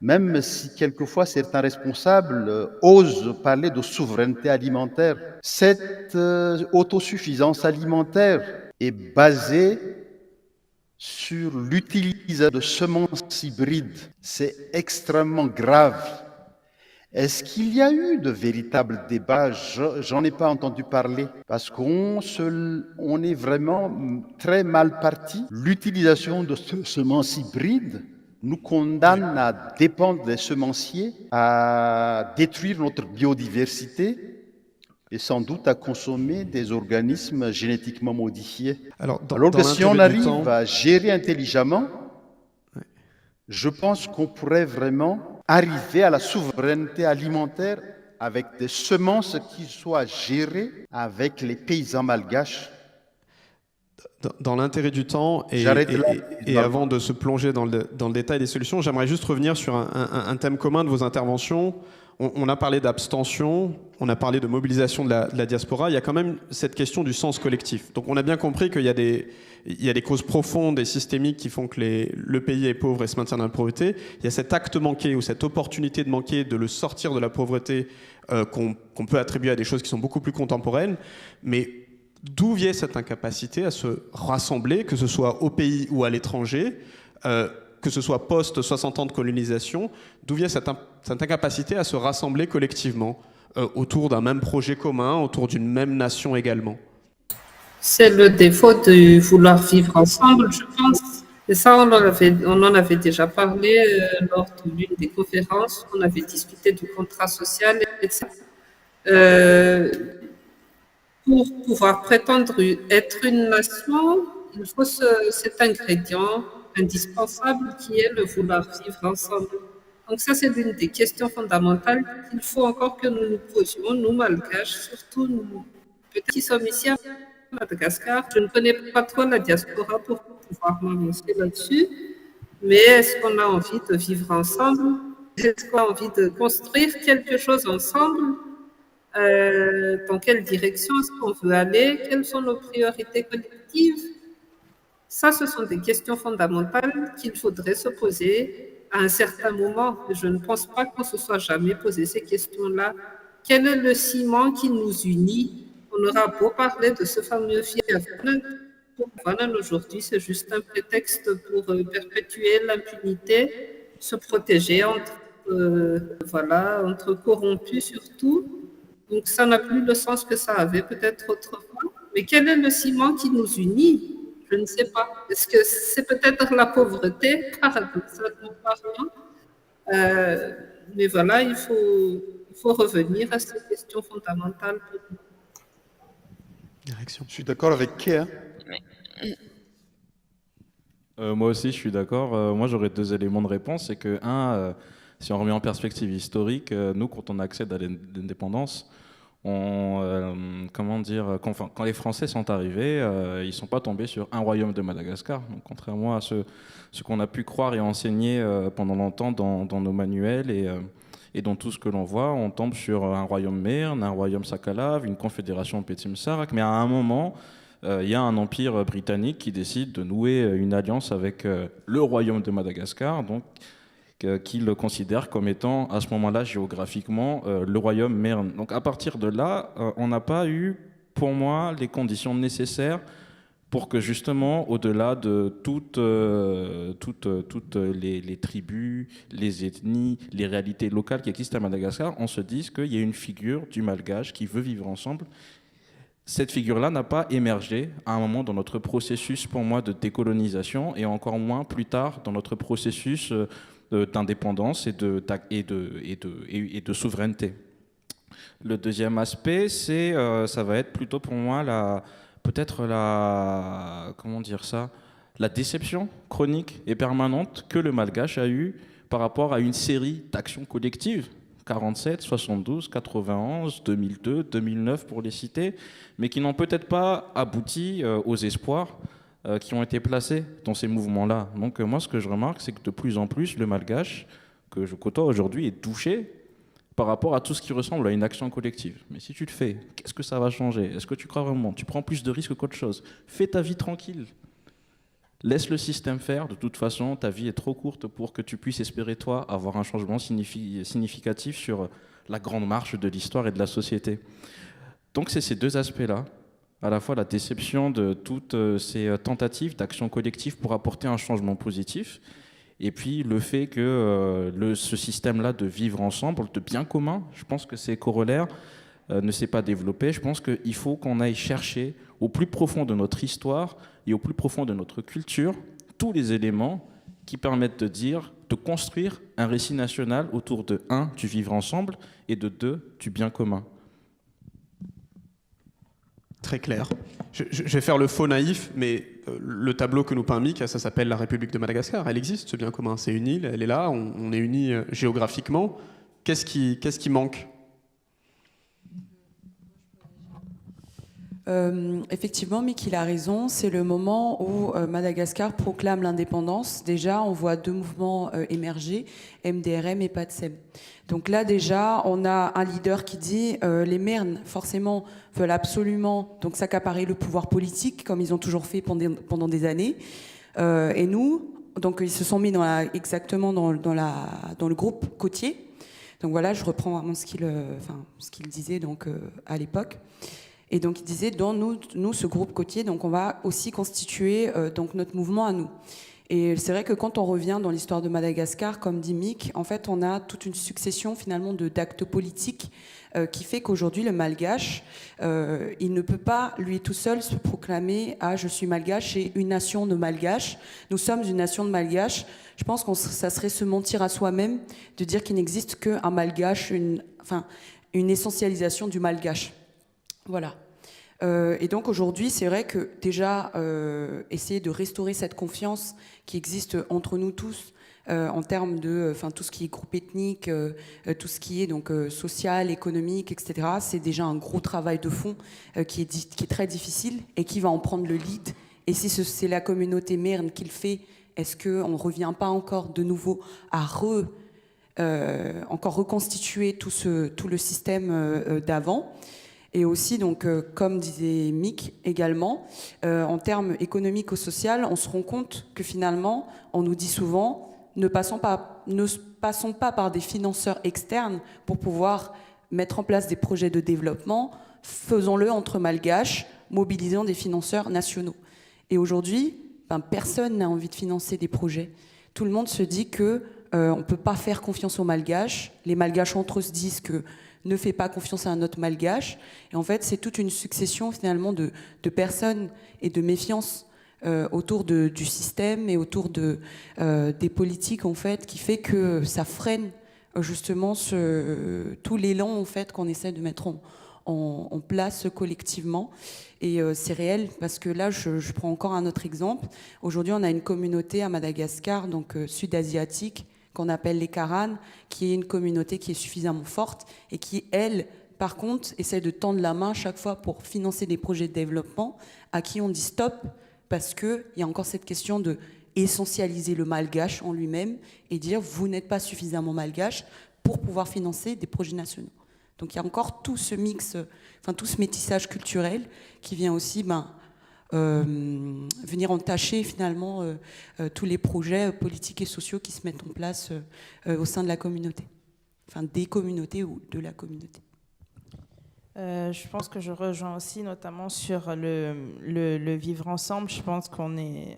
même si quelquefois certains responsables osent parler de souveraineté alimentaire. Cette autosuffisance alimentaire est basée sur l'utilisation de semences hybrides. C'est extrêmement grave. Est-ce qu'il y a eu de véritables débats? J'en ai pas entendu parler, parce qu'on est vraiment très mal parti. L'utilisation de semences hybrides nous condamne à dépendre des semenciers, à détruire notre biodiversité, et sans doute à consommer des organismes génétiquement modifiés. Alors que si on arrive à gérer intelligemment, je pense qu'on pourrait vraiment arriver à la souveraineté alimentaire avec des semences qui soient gérées avec les paysans malgaches. Dans l'intérêt du temps, et avant de se plonger dans le détail des solutions, j'aimerais juste revenir sur un thème commun de vos interventions. On a parlé d'abstention, on a parlé de mobilisation de la diaspora. Il y a quand même cette question du sens collectif. Donc on a bien compris qu'il y a des causes profondes et systémiques qui font que le pays est pauvre et se maintient dans la pauvreté. Il y a cet acte manqué ou cette opportunité de manquer, de le sortir de la pauvreté qu'on peut attribuer à des choses qui sont beaucoup plus contemporaines. Mais d'où vient cette incapacité à se rassembler, que ce soit au pays ou à l'étranger, que ce soit post-60 ans de colonisation, d'où vient cette incapacité à se rassembler collectivement autour d'un même projet commun, autour d'une même nation également? C'est le défaut de vouloir vivre ensemble, je pense. Et ça, on en avait déjà parlé lors de l'une des conférences. On avait discuté du contrat social, etc. Pour pouvoir prétendre être une nation, il faut cet ingrédient indispensable qui est le vouloir vivre ensemble. Donc ça, c'est l'une des questions fondamentales qu'il faut encore que nous nous posions, nous malgaches, surtout nous qui sommes ici à Madagascar. Je ne connais pas trop la diaspora pour pouvoir m'avancer là-dessus, mais est-ce qu'on a envie de vivre ensemble? Est-ce qu'on a envie de construire quelque chose ensemble? Dans quelle direction est-ce qu'on veut aller? Quelles sont nos priorités collectives? Ça, ce sont des questions fondamentales qu'il faudrait se poser à un certain moment. Je ne pense pas qu'on se soit jamais posé ces questions-là. Quel est le ciment qui nous unit? On aura beau parler de ce fameux Fiavan. Voilà, aujourd'hui, c'est juste un prétexte pour perpétuer l'impunité, se protéger entre corrompus surtout. Donc, ça n'a plus le sens que ça avait peut-être autrefois. Mais quel est le ciment qui nous unit? Je ne sais pas. Est-ce que c'est peut-être la pauvreté, paradoxalement parlant? Mais voilà, il faut revenir à ces questions fondamentales. Je suis d'accord avec Kéa. Moi aussi, je suis d'accord. Moi, j'aurais 2 éléments de réponse. C'est que, si on remet en perspective historique, nous, quand on accède à l'indépendance, comment dire, quand les Français sont arrivés, ils ne sont pas tombés sur un royaume de Madagascar. Donc, contrairement à ce qu'on a pu croire et enseigner pendant longtemps dans nos manuels et dans tout ce que l'on voit, on tombe sur un royaume Merne, un royaume Sakhalave, une confédération Pétim Sarak. Mais à un moment, il y a un empire britannique qui décide de nouer une alliance avec le royaume de Madagascar, donc qu'il considère comme étant à ce moment-là géographiquement le royaume Merne. Donc à partir de là, on n'a pas eu, pour moi, les conditions nécessaires pour que justement, au-delà de toutes les tribus, les ethnies, les réalités locales qui existent à Madagascar, on se dise qu'il y a une figure du malgache qui veut vivre ensemble. Cette figure-là n'a pas émergé à un moment dans notre processus, pour moi, de décolonisation, et encore moins plus tard dans notre processus d'indépendance et de souveraineté. Le deuxième aspect, ça va être plutôt pour moi la déception chronique et permanente que le malgache a eue par rapport à une série d'actions collectives, 47, 72, 91, 2002, 2009 pour les citer, mais qui n'ont peut-être pas abouti aux espoirs qui ont été placés dans ces mouvements-là. Donc moi, ce que je remarque, c'est que de plus en plus, le malgache que je côtoie aujourd'hui est touché par rapport à tout ce qui ressemble à une action collective. Mais si tu le fais, qu'est-ce que ça va changer? Est-ce que tu crois vraiment? Tu prends plus de risques qu'autre chose. Fais ta vie tranquille. Laisse le système faire. De toute façon, ta vie est trop courte pour que tu puisses espérer, toi, avoir un changement significatif sur la grande marche de l'histoire et de la société. Donc c'est ces 2 aspects-là, à la fois la déception de toutes ces tentatives d'action collective pour apporter un changement positif, et puis le fait que ce système-là de vivre ensemble, de bien commun, je pense que c'est corollaire, ne s'est pas développé. Je pense qu'il faut qu'on aille chercher au plus profond de notre histoire et au plus profond de notre culture tous les éléments qui permettent de construire un récit national autour de 1, du vivre ensemble, et de 2, du bien commun. Très clair. Je vais faire le faux naïf, mais le tableau que nous peint Mick, ça s'appelle la République de Madagascar. Elle existe, ce bien commun. C'est une île, elle est là, on est unis géographiquement. Qu'est-ce qui manque ? Effectivement, Mick, il a raison. C'est le moment où Madagascar proclame l'indépendance. Déjà, on voit 2 mouvements émerger, MDRM et PATSEM. Donc là, déjà, on a un leader qui dit les Mernes, forcément, veulent absolument donc s'accaparer le pouvoir politique, comme ils ont toujours fait pendant des années. Et nous, donc ils se sont mis exactement dans le groupe côtier. Donc voilà, je reprends vraiment ce qu'il disait donc, à l'époque. Et donc il disait, dans nous, ce groupe côtier, donc on va aussi constituer donc notre mouvement à nous. Et c'est vrai que quand on revient dans l'histoire de Madagascar, comme dit Mick, en fait, on a toute une succession finalement d'actes politiques qui fait qu'aujourd'hui, le malgache, il ne peut pas, lui tout seul, se proclamer « Ah, je suis malgache et une nation de malgaches. Nous sommes une nation de malgaches ». Je pense que ça serait se mentir à soi-même de dire qu'il n'existe qu'un malgache, une essentialisation du malgache. Voilà. Et donc aujourd'hui, c'est vrai que déjà, essayer de restaurer cette confiance qui existe entre nous tous, en termes de tout ce qui est groupe ethnique, tout ce qui est donc social, économique, etc., c'est déjà un gros travail de fond qui est très difficile et qui va en prendre le lead. Et si c'est la communauté Merne qui le fait, est-ce qu'on ne revient pas encore de nouveau à encore reconstituer tout le système d'avant? Et aussi, donc, comme disait Mick également, en termes économico-social, on se rend compte que finalement, on nous dit souvent, ne passons pas par des financeurs externes pour pouvoir mettre en place des projets de développement, faisons-le entre malgaches, mobilisant des financeurs nationaux. Et aujourd'hui, personne n'a envie de financer des projets. Tout le monde se dit qu'on ne peut pas faire confiance aux malgaches. Les malgaches entre eux se disent que ne fait pas confiance à un autre malgache. Et en fait, c'est toute une succession finalement de personnes et de méfiance autour du système et autour des politiques en fait, qui fait que ça freine justement tout l'élan en fait qu'on essaie de mettre en place collectivement. Et c'est réel, parce que là, je prends encore un autre exemple. Aujourd'hui, on a une communauté à Madagascar, donc sud-asiatique, qu'on appelle les Karanes, qui est une communauté qui est suffisamment forte et qui, elle, par contre, essaie de tendre la main chaque fois pour financer des projets de développement, à qui on dit stop, parce qu'il y a encore cette question de essentialiser le malgache en lui-même et dire vous n'êtes pas suffisamment malgache pour pouvoir financer des projets nationaux. Donc il y a encore tout ce mix, tout ce métissage culturel qui vient aussi venir entacher finalement tous les projets politiques et sociaux qui se mettent en place au sein de la communauté, des communautés ou de la communauté. Je pense que je rejoins aussi notamment sur le vivre ensemble. Je pense qu'on est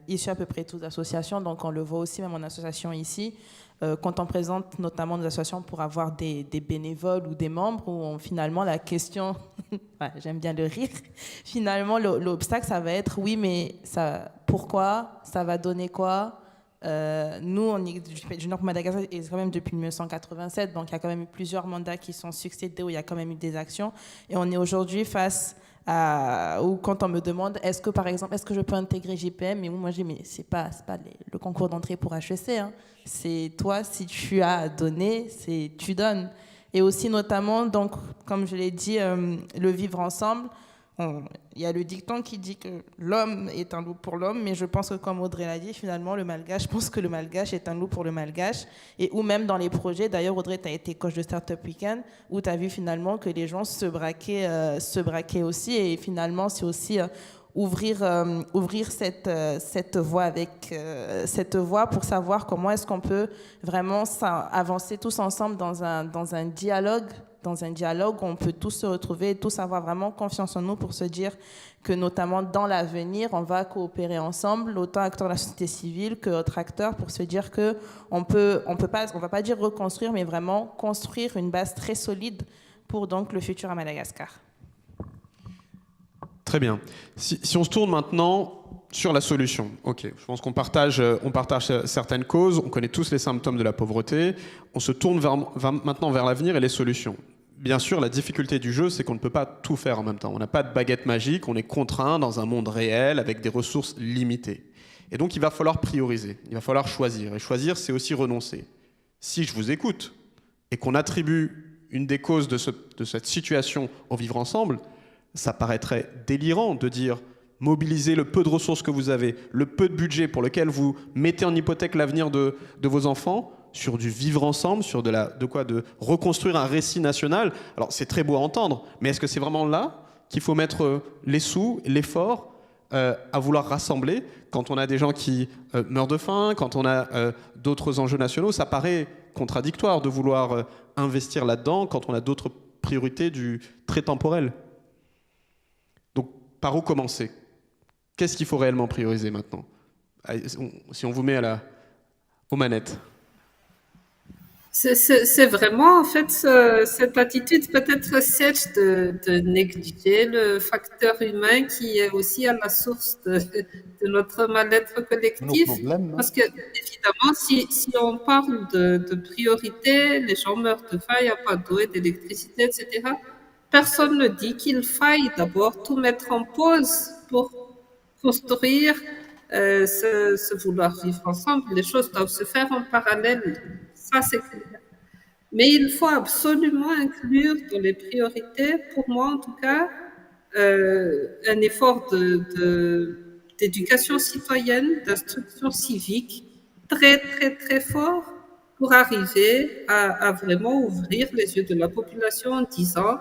issus à peu près toutes associations, donc on le voit aussi même en association ici. Quand on présente notamment nos associations pour avoir des bénévoles ou des membres, où finalement la question, j'aime bien le rire, finalement l'obstacle ça va être oui mais pourquoi, ça va donner quoi? Nous, on est du Nord Madagascar et quand même depuis 1987, donc il y a quand même eu plusieurs mandats qui sont succédés où il y a quand même eu des actions. Et on est aujourd'hui face à où quand on me demande est-ce que par exemple est-ce que je peux intégrer JPM, et moi je dis mais c'est pas le concours d'entrée pour HEC, hein. C'est toi, si tu as à donner, tu donnes. Et aussi notamment, donc comme je l'ai dit, le vivre ensemble. Il y a le dicton qui dit que l'homme est un loup pour l'homme, mais je pense que comme Audrey l'a dit, finalement, je pense que le malgache est un loup pour le malgache. Et ou même dans les projets, d'ailleurs, Audrey, tu as été coach de Startup Weekend, où tu as vu finalement que les gens se braquaient aussi. Et finalement, c'est aussi ouvrir cette voie pour savoir comment est-ce qu'on peut vraiment avancer tous ensemble dans un dialogue où on peut tous se retrouver et tous avoir vraiment confiance en nous pour se dire que notamment dans l'avenir, on va coopérer ensemble, autant acteurs de la société civile que autres acteurs, pour se dire qu'on va pas dire reconstruire, mais vraiment construire une base très solide pour donc le futur à Madagascar. Très bien. Si on se tourne maintenant sur la solution, ok, je pense qu'on partage certaines causes, on connaît tous les symptômes de la pauvreté, on se tourne maintenant vers l'avenir et les solutions. Bien sûr, la difficulté du jeu, c'est qu'on ne peut pas tout faire en même temps. On n'a pas de baguette magique, on est contraint dans un monde réel avec des ressources limitées. Et donc, il va falloir prioriser, il va falloir choisir. Et choisir, c'est aussi renoncer. Si je vous écoute et qu'on attribue une des causes de cette situation au vivre ensemble, ça paraîtrait délirant de dire mobiliser le peu de ressources que vous avez, le peu de budget pour lequel vous mettez en hypothèque l'avenir de vos enfants, sur du vivre ensemble, sur de reconstruire un récit national. Alors c'est très beau à entendre, mais est-ce que c'est vraiment là qu'il faut mettre les sous, l'effort à vouloir rassembler quand on a des gens qui meurent de faim, quand on a d'autres enjeux nationaux? Ça paraît contradictoire de vouloir investir là-dedans quand on a d'autres priorités très temporelles. Donc par où commencer? Qu'est-ce qu'il faut réellement prioriser maintenant? Si on vous met aux manettes. C'est vraiment, en fait, cette attitude peut-être sèche de négliger le facteur humain qui est aussi à la source de notre mal-être collectif. Parce que, évidemment, si on parle de priorité, les gens meurent de faim, il n'y a pas d'eau et d'électricité, etc. Personne ne dit qu'il faille d'abord tout mettre en pause pour construire ce vouloir vivre ensemble. Les choses doivent se faire en parallèle. Ça, c'est clair. Mais il faut absolument inclure dans les priorités, pour moi en tout cas, un effort d'éducation citoyenne, d'instruction civique très, très, très fort pour arriver à vraiment ouvrir les yeux de la population en disant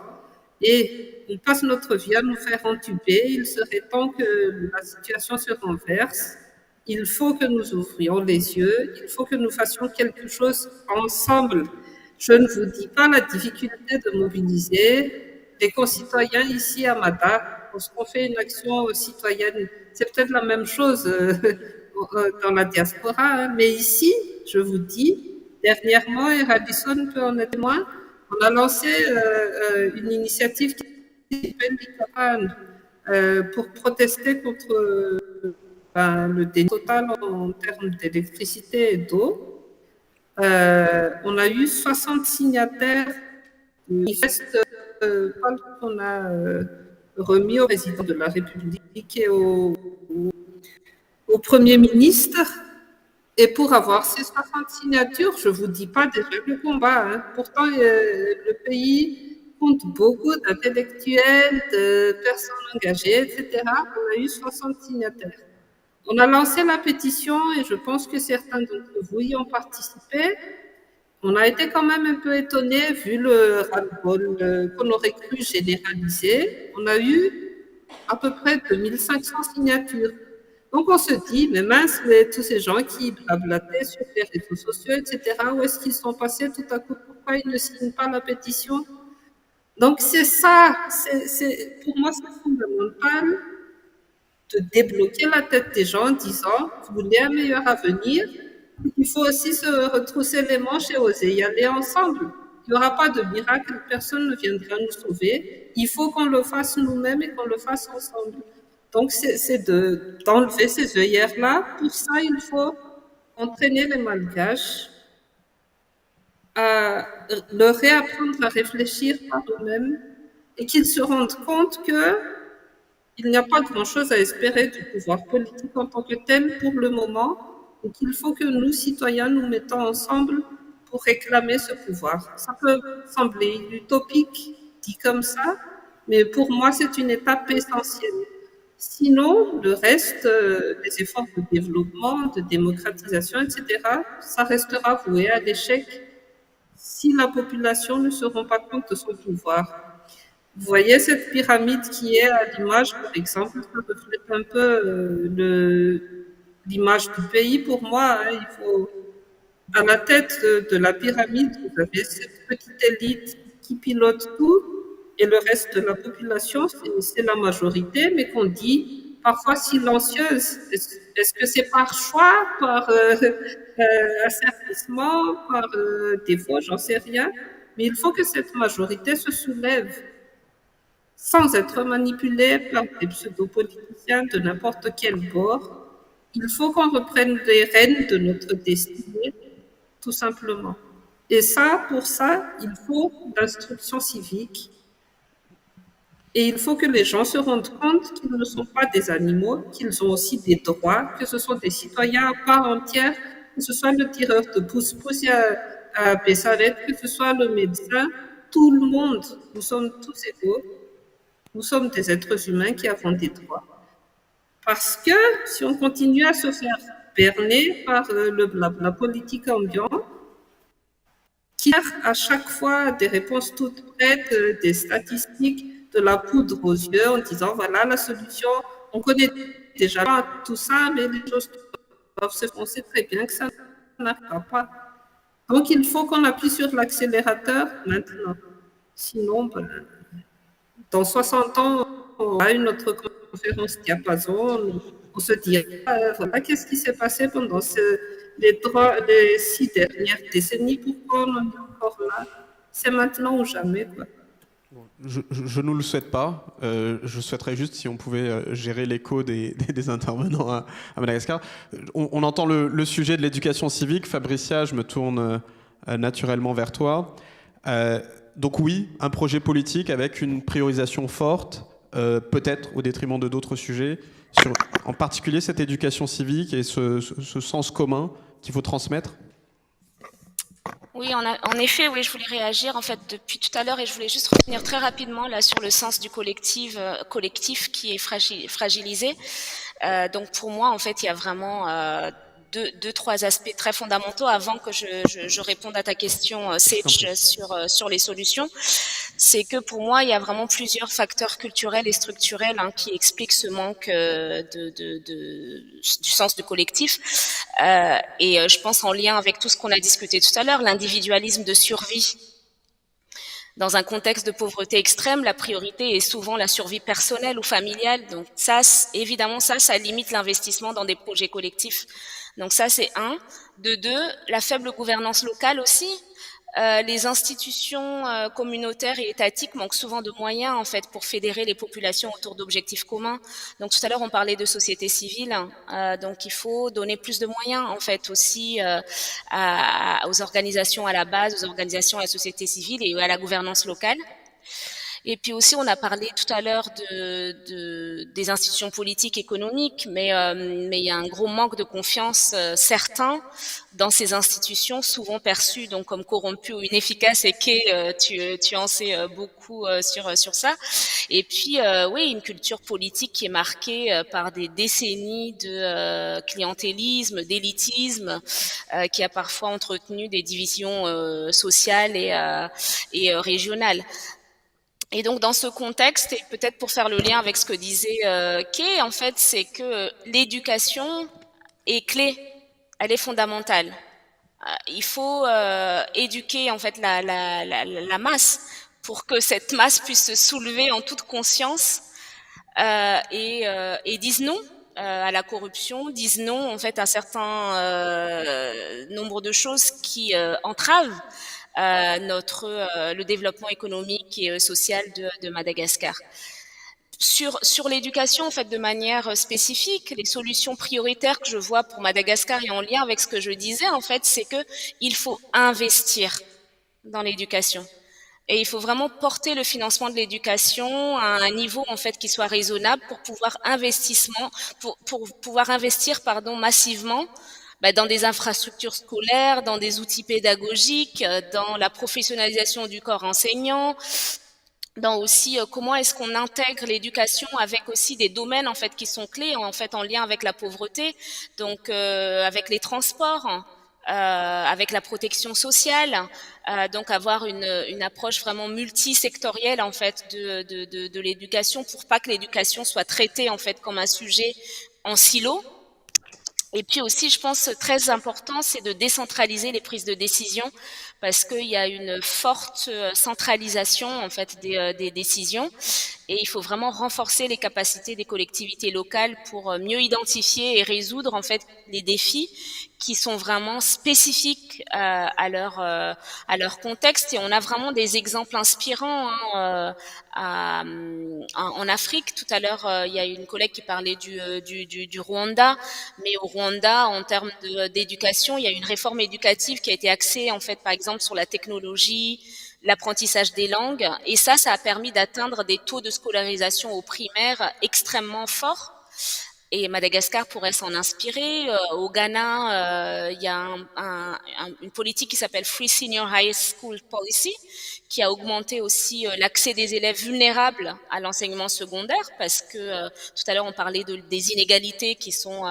et on passe notre vie à nous faire entuber, il serait temps que la situation se renverse. Il faut que nous ouvrions les yeux, il faut que nous fassions quelque chose ensemble. Je ne vous dis pas la difficulté de mobiliser les concitoyens ici à Madagascar. Lorsqu'on fait une action citoyenne, c'est peut-être la même chose dans la diaspora, hein, mais ici, je vous dis, dernièrement, et Radisson peut en être témoin, on a lancé une initiative qui s'appelle Bikapan pour protester contre le déni total en termes d'électricité et d'eau. On a eu 60 signataires qui manifestent qu'on a remis au président de la République et au Premier ministre. Et pour avoir ces 60 signatures, je ne vous dis pas déjà le combat. Hein. Pourtant, le pays compte beaucoup d'intellectuels, de personnes engagées, etc. On a eu 60 signataires. On a lancé la pétition et je pense que certains d'entre vous y ont participé. On a été quand même un peu étonnés vu le ras-le-bol qu'on aurait cru généraliser. On a eu à peu près 2500 signatures. Donc on se dit, mais mince, tous ces gens qui blablataient sur les réseaux sociaux, etc., où est-ce qu'ils sont passés tout à coup? Pourquoi ils ne signent pas la pétition? Donc c'est ça, pour moi c'est fondamental de débloquer la tête des gens en disant, vous voulez un meilleur avenir, il faut aussi se retrousser les manches et oser y aller ensemble. Il n'y aura pas de miracle, personne ne viendra nous sauver. Il faut qu'on le fasse nous-mêmes et qu'on le fasse ensemble. Donc, c'est d'enlever ces œillères-là. Pour ça, il faut entraîner les Malgaches à leur réapprendre à réfléchir par eux-mêmes et qu'ils se rendent compte qu'il n'y a pas grand-chose à espérer du pouvoir politique en tant que tel pour le moment et qu'il faut que nous, citoyens, nous mettons ensemble pour réclamer ce pouvoir. Ça peut sembler utopique, dit comme ça, mais pour moi, c'est une étape essentielle. Sinon, le reste, les efforts de développement, de démocratisation, etc., ça restera voué à l'échec si la population ne se rend pas compte de son pouvoir. Vous voyez cette pyramide qui est à l'image, par exemple, ça reflète un peu l'image du pays pour moi. Hein, il faut, à la tête de la pyramide, vous avez cette petite élite qui pilote tout, et le reste de la population, c'est la majorité, mais qu'on dit parfois silencieuse. Est-ce que c'est par choix, par asservissement, par défaut, j'en sais rien. Mais il faut que cette majorité se soulève sans être manipulée par des pseudo-politiciens de n'importe quel bord. Il faut qu'on reprenne les rênes de notre destinée, tout simplement. Et ça, pour ça, il faut l'instruction civique. Et il faut que les gens se rendent compte qu'ils ne sont pas des animaux, qu'ils ont aussi des droits, que ce sont des citoyens à part entière, que ce soit le tireur de pouce-pouce à Pessaret, que ce soit le médecin, tout le monde, nous sommes tous égaux. Nous sommes des êtres humains qui avons des droits. Parce que si on continue à se faire berner par le blabla politique ambiant, qui a à chaque fois des réponses toutes prêtes, des statistiques, de la poudre aux yeux en disant voilà la solution, on connaît déjà tout ça, mais les choses doivent se faire. On sait très bien que ça n'arrivera pas. Donc il faut qu'on appuie sur l'accélérateur maintenant. Sinon, dans 60 ans, on a une autre conférence diapason, on se dit voilà qu'est-ce qui s'est passé pendant les 6 dernières décennies, pourquoi on en est encore là? C'est maintenant ou jamais, quoi. Je ne nous le souhaite pas. Je souhaiterais juste si on pouvait gérer l'écho des intervenants à Madagascar. On entend le sujet de l'éducation civique. Fabricia, je me tourne naturellement vers toi. Donc oui, un projet politique avec une priorisation forte, peut-être au détriment de d'autres sujets, sur en particulier cette éducation civique et ce sens commun qu'il faut transmettre. Oui, en effet, oui, je voulais réagir en fait depuis tout à l'heure et je voulais juste revenir très rapidement là sur le sens du collectif qui est fragilisé. Donc pour moi, en fait, il y a vraiment deux, trois aspects très fondamentaux avant que je réponde à ta question, Sage, sur les solutions. C'est que pour moi, il y a vraiment plusieurs facteurs culturels et structurels qui expliquent ce manque du sens du collectif. Et je pense en lien avec tout ce qu'on a discuté tout à l'heure, l'individualisme de survie. Dans un contexte de pauvreté extrême, la priorité est souvent la survie personnelle ou familiale. Donc ça, évidemment, ça limite l'investissement dans des projets collectifs. Donc ça, c'est un. De deux, la faible gouvernance locale aussi. Les institutions communautaires et étatiques manquent souvent de moyens en fait pour fédérer les populations autour d'objectifs communs. Donc tout à l'heure on parlait de société civile, donc il faut donner plus de moyens en fait aussi aux organisations à la base, aux organisations à la société civile et à la gouvernance locale. Et puis aussi, on a parlé tout à l'heure des institutions politiques économiques, mais il y a un gros manque de confiance certain dans ces institutions, souvent perçues donc comme corrompues ou inefficaces. Et tu en sais beaucoup sur ça. Et puis, oui, une culture politique qui est marquée par des décennies de clientélisme, d'élitisme, qui a parfois entretenu des divisions sociales et régionales. Et donc, dans ce contexte, et peut-être pour faire le lien avec ce que disait Kay, en fait, c'est que l'éducation est clé, elle est fondamentale. Il faut éduquer en fait la masse pour que cette masse puisse se soulever en toute conscience et dise non à la corruption, disent non en fait à certains nombre de choses qui entravent le développement économique et social de Madagascar. Sur l'éducation, en fait, de manière spécifique, les solutions prioritaires que je vois pour Madagascar et en lien avec ce que je disais, en fait, c'est que il faut investir dans l'éducation. Et il faut vraiment porter le financement de l'éducation à un niveau en fait qui soit raisonnable pour pouvoir investir massivement dans des infrastructures scolaires, dans des outils pédagogiques, dans la professionnalisation du corps enseignant, dans aussi comment est-ce qu'on intègre l'éducation avec aussi des domaines en fait qui sont clés en fait en lien avec la pauvreté, donc avec les transports. Avec la protection sociale, donc avoir une approche vraiment multisectorielle en fait de l'éducation pour pas que l'éducation soit traitée en fait comme un sujet en silo. Et puis aussi, je pense très important, c'est de décentraliser les prises de décision parce qu'il y a une forte centralisation en fait des décisions et il faut vraiment renforcer les capacités des collectivités locales pour mieux identifier et résoudre en fait les défis qui sont vraiment spécifiques à leur contexte. Et on a vraiment des exemples inspirants en Afrique. Tout à l'heure, il y a une collègue qui parlait du Rwanda, mais au Rwanda, en termes d'éducation, il y a une réforme éducative qui a été axée en fait, par exemple, sur la technologie, l'apprentissage des langues, et ça a permis d'atteindre des taux de scolarisation au primaire extrêmement forts. Et Madagascar pourrait s'en inspirer. Au Ghana, il y a une politique qui s'appelle Free Senior High School Policy, qui a augmenté aussi l'accès des élèves vulnérables à l'enseignement secondaire, parce que tout à l'heure on parlait des inégalités qui sont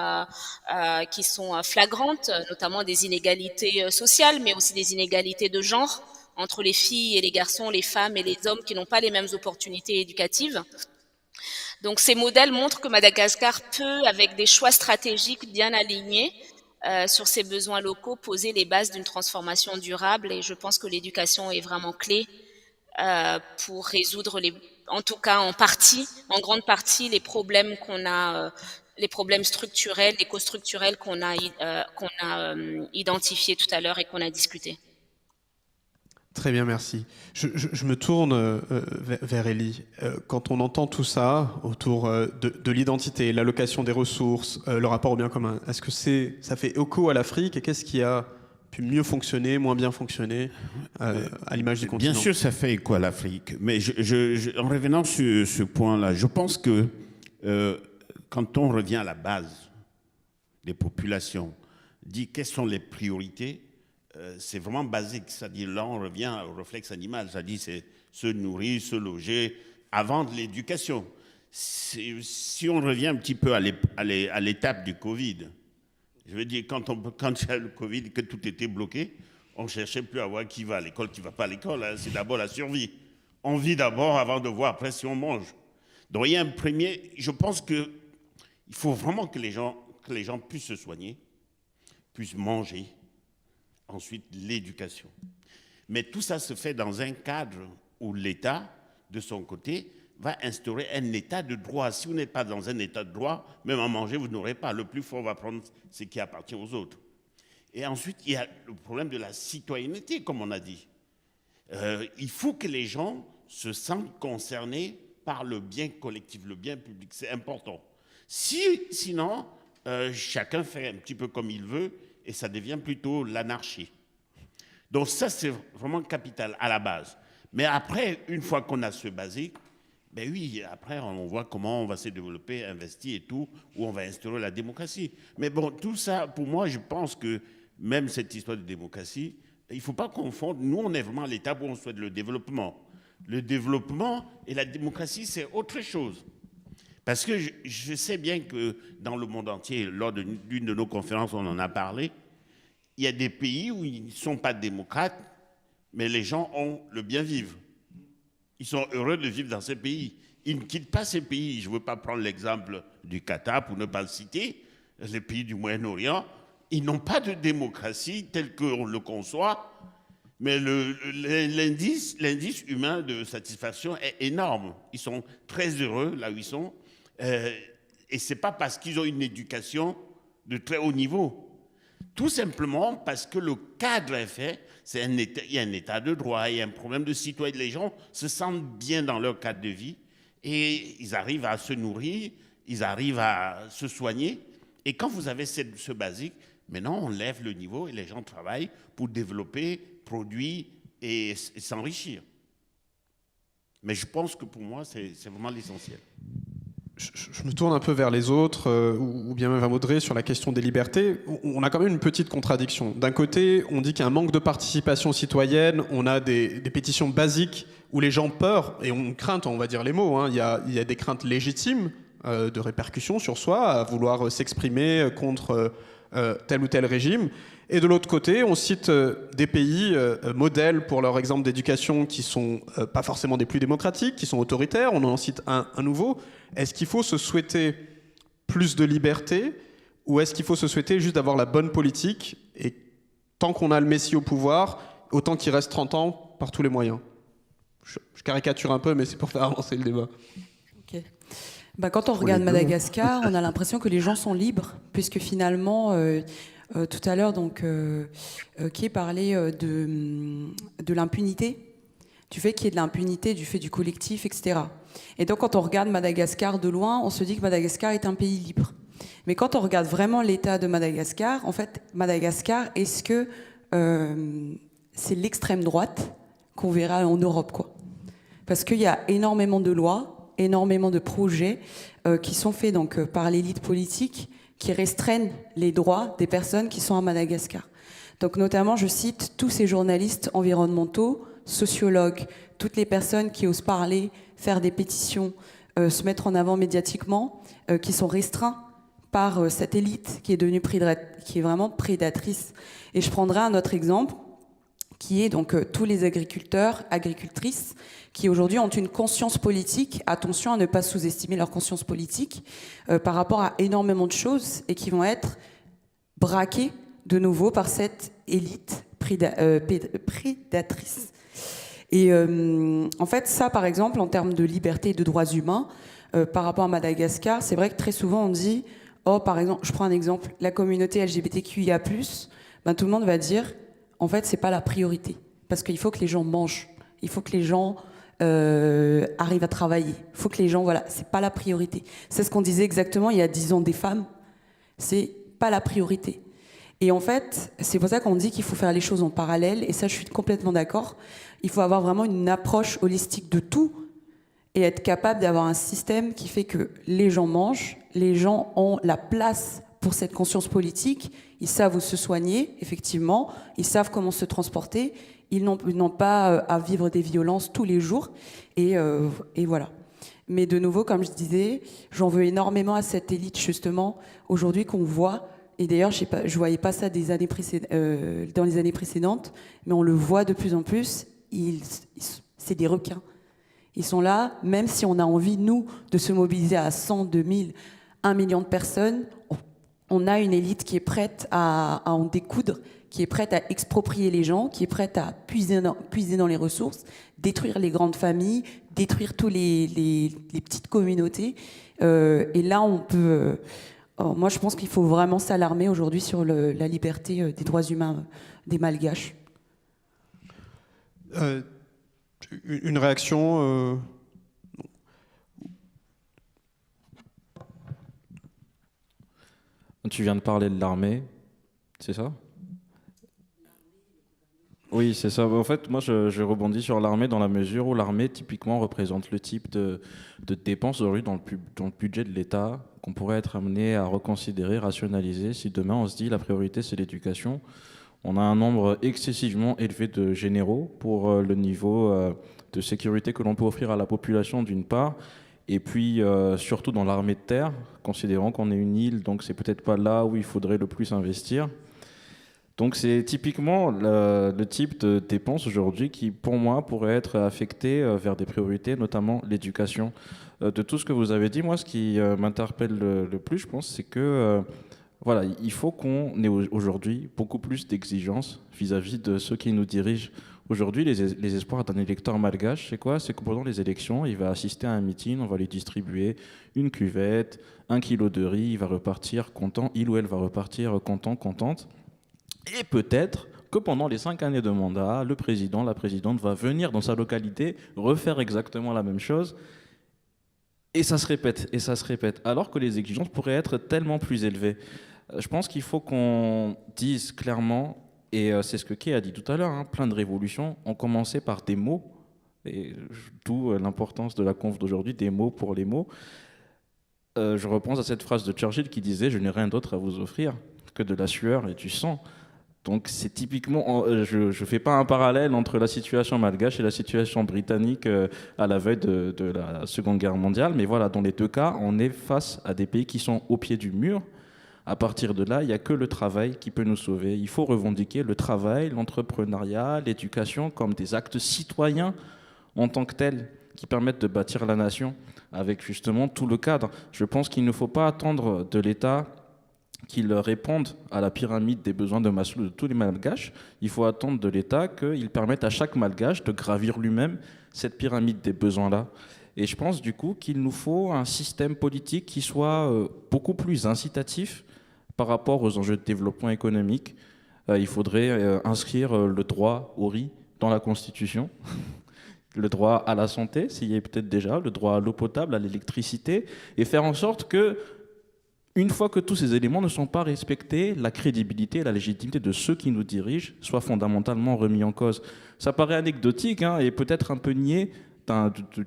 flagrantes, notamment des inégalités sociales, mais aussi des inégalités de genre entre les filles et les garçons, les femmes et les hommes qui n'ont pas les mêmes opportunités éducatives. Donc ces modèles montrent que Madagascar peut, avec des choix stratégiques bien alignés sur ses besoins locaux, poser les bases d'une transformation durable. Et je pense que l'éducation est vraiment clé pour résoudre, en tout cas en grande partie, les problèmes qu'on a, les problèmes structurels, les co-structurels qu'on a identifiés tout à l'heure et qu'on a discutés. Très bien, merci. Je me tourne vers Elie. Quand on entend tout ça autour de l'identité, l'allocation des ressources, le rapport au bien commun, est-ce que ça fait écho à l'Afrique et qu'est-ce qui a pu mieux fonctionner, moins bien fonctionner à l'image du continent? Bien sûr, ça fait écho à l'Afrique. Mais en revenant sur ce point-là, je pense que quand on revient à la base des populations, dit quelles sont les priorités, c'est vraiment basique, c'est-à-dire là on revient au réflexe animal, c'est-à-dire c'est se nourrir, se loger, avant de l'éducation. Si on revient un petit peu à l'étape du Covid, je veux dire quand il y a le Covid, que tout était bloqué, on ne cherchait plus à voir qui va à l'école, qui ne va pas à l'école, hein, c'est d'abord la survie. On vit d'abord avant de voir après si on mange. Donc il y a un premier, je pense qu'il faut vraiment que les gens puissent se soigner, puissent manger. Ensuite, l'éducation. Mais tout ça se fait dans un cadre où l'État, de son côté, va instaurer un état de droit. Si vous n'êtes pas dans un état de droit, même à manger, vous n'aurez pas. Le plus fort va prendre ce qui appartient aux autres. Et ensuite, il y a le problème de la citoyenneté, comme on a dit. Il faut que les gens se sentent concernés par le bien collectif, le bien public. C'est important. Sinon, chacun fait un petit peu comme il veut, et ça devient plutôt l'anarchie. Donc ça, c'est vraiment capital à la base. Mais après, une fois qu'on a ce basique, ben oui, après, on voit comment on va se développer, investir et tout, où on va instaurer la démocratie. Mais bon, tout ça, pour moi, je pense que même cette histoire de démocratie, il ne faut pas confondre. Nous, on est vraiment à l'étape où on souhaite le développement. Le développement et la démocratie, c'est autre chose. Parce que je sais bien que dans le monde entier, lors d'une de nos conférences, on en a parlé, il y a des pays où ils ne sont pas démocrates, mais les gens ont le bien vivre. Ils sont heureux de vivre dans ces pays. Ils ne quittent pas ces pays. Je ne veux pas prendre l'exemple du Qatar pour ne pas le citer. Les pays du Moyen-Orient, ils n'ont pas de démocratie telle qu'on le conçoit, mais l'indice humain de satisfaction est énorme. Ils sont très heureux là où ils sont. Et ce n'est pas parce qu'ils ont une éducation de très haut niveau. Tout simplement parce que le cadre est fait, il y a un état de droit, il y a un problème de citoyen. Les gens se sentent bien dans leur cadre de vie et ils arrivent à se nourrir, ils arrivent à se soigner. Et quand vous avez ce basique, maintenant on lève le niveau et les gens travaillent pour développer, produire et s'enrichir. Mais je pense que pour moi, c'est vraiment l'essentiel. Je me tourne un peu vers les autres, ou bien même vers Audrey, sur la question des libertés. On a quand même une petite contradiction. D'un côté, on dit qu'il y a un manque de participation citoyenne, on a des pétitions basiques où les gens peur, et on crainte, on va dire les mots, hein. Il y a des craintes légitimes de répercussions sur soi, à vouloir s'exprimer contre tel ou tel régime. Et de l'autre côté, on cite des pays modèles pour leur exemple d'éducation qui sont pas forcément des plus démocratiques, qui sont autoritaires. On en cite un nouveau. Est-ce qu'il faut se souhaiter plus de liberté ou est-ce qu'il faut se souhaiter juste d'avoir la bonne politique et tant qu'on a le Messie au pouvoir, autant qu'il reste 30 ans par tous les moyens? Je caricature un peu, mais c'est pour faire avancer le débat. Okay. Quand on regarde Madagascar, on a l'impression que les gens sont libres, puisque finalement... tout à l'heure, qui parlait de l'impunité, du fait qu'il y ait de l'impunité, du fait du collectif, etc. Et donc, quand on regarde Madagascar de loin, on se dit que Madagascar est un pays libre. Mais quand on regarde vraiment l'état de Madagascar, en fait, Madagascar, est-ce que c'est l'extrême droite qu'on verra en Europe, quoi? Parce qu'il y a énormément de lois, énormément de projets qui sont faits par l'élite politique, qui restreignent les droits des personnes qui sont à Madagascar. Donc notamment, je cite tous ces journalistes environnementaux, sociologues, toutes les personnes qui osent parler, faire des pétitions, se mettre en avant médiatiquement, qui sont restreints par cette élite qui est devenue qui est vraiment prédatrice. Et je prendrai un autre exemple, qui est tous les agriculteurs, agricultrices, qui aujourd'hui ont une conscience politique, attention à ne pas sous-estimer leur conscience politique, par rapport à énormément de choses, et qui vont être braqués de nouveau par cette élite prédatrice. Et en fait, ça, par exemple, en termes de liberté et de droits humains, par rapport à Madagascar, c'est vrai que très souvent on dit, par exemple, je prends un exemple, la communauté LGBTQIA+, tout le monde va dire, en fait, c'est pas la priorité, parce qu'il faut que les gens mangent, il faut que les gens arrivent à travailler, il faut que les gens, voilà, c'est pas la priorité. C'est ce qu'on disait exactement il y a 10 ans des femmes, c'est pas la priorité. Et en fait, c'est pour ça qu'on dit qu'il faut faire les choses en parallèle, et ça, je suis complètement d'accord. Il faut avoir vraiment une approche holistique de tout, et être capable d'avoir un système qui fait que les gens mangent, les gens ont la place pour cette conscience politique, ils savent où se soigner, effectivement, ils savent comment se transporter, ils n'ont pas à vivre des violences tous les jours, et voilà. Mais de nouveau, comme je disais, j'en veux énormément à cette élite, justement, aujourd'hui qu'on voit, et d'ailleurs, je voyais pas ça dans les années précédentes, mais on le voit de plus en plus, c'est des requins. Ils sont là, même si on a envie, nous, de se mobiliser à 100, 2000, 1 million de personnes, on a une élite qui est prête à en découdre, qui est prête à exproprier les gens, qui est prête à puiser dans les ressources, détruire les grandes familles, détruire tous les petites communautés. Et là, on peut... moi, je pense qu'il faut vraiment s'alarmer aujourd'hui sur la liberté des droits humains des Malgaches. Une réaction Tu viens de parler de l'armée, c'est ça? Oui, c'est ça. En fait, moi, je rebondis sur l'armée dans la mesure où l'armée, typiquement, représente le type de dépenses aujourd'hui dans le budget de l'État qu'on pourrait être amené à reconsidérer, rationaliser. Si demain, on se dit la priorité, c'est l'éducation, on a un nombre excessivement élevé de généraux pour le niveau de sécurité que l'on peut offrir à la population, d'une part, et puis surtout dans l'armée de terre, considérant qu'on est une île, donc c'est peut-être pas là où il faudrait le plus investir. Donc c'est typiquement le type de dépenses aujourd'hui qui, pour moi, pourrait être affecté vers des priorités, notamment l'éducation. De tout ce que vous avez dit, moi, ce qui m'interpelle le plus, je pense, c'est que voilà, il faut qu'on ait aujourd'hui beaucoup plus d'exigences vis-à-vis de ceux qui nous dirigent. Aujourd'hui, les espoirs d'un électeur malgache, c'est quoi? C'est que pendant les élections, il va assister à un meeting, on va lui distribuer une cuvette, 1 kilo de riz, il va repartir content, il ou elle va repartir content, contente. Et peut-être que pendant les 5 années de mandat, le président, la présidente va venir dans sa localité, refaire exactement la même chose, et ça se répète, alors que les exigences pourraient être tellement plus élevées. Je pense qu'il faut qu'on dise clairement, et c'est ce que Kay a dit tout à l'heure, hein, plein de révolutions ont commencé par des mots, et d'où l'importance de la conf d'aujourd'hui, des mots pour les mots. Je repense à cette phrase de Churchill qui disait « Je n'ai rien d'autre à vous offrir que de la sueur et du sang ». Donc c'est typiquement, je ne fais pas un parallèle entre la situation malgache et la situation britannique à la veille de la Seconde Guerre mondiale, mais voilà, dans les deux cas, on est face à des pays qui sont au pied du mur. À partir de là, il n'y a que le travail qui peut nous sauver. Il faut revendiquer le travail, l'entrepreneuriat, l'éducation comme des actes citoyens en tant que tels qui permettent de bâtir la nation avec justement tout le cadre. Je pense qu'il ne faut pas attendre de l'État qu'il réponde à la pyramide des besoins de Maslow de tous les malgaches. Il faut attendre de l'État qu'il permette à chaque malgache de gravir lui-même cette pyramide des besoins-là. Et je pense du coup qu'il nous faut un système politique qui soit beaucoup plus incitatif par rapport aux enjeux de développement économique. Il faudrait inscrire le droit au riz dans la Constitution, le droit à la santé, s'il y est peut-être déjà, le droit à l'eau potable, à l'électricité, et faire en sorte que une fois que tous ces éléments ne sont pas respectés, la crédibilité et la légitimité de ceux qui nous dirigent soient fondamentalement remis en cause. Ça paraît anecdotique hein, et peut-être un peu niais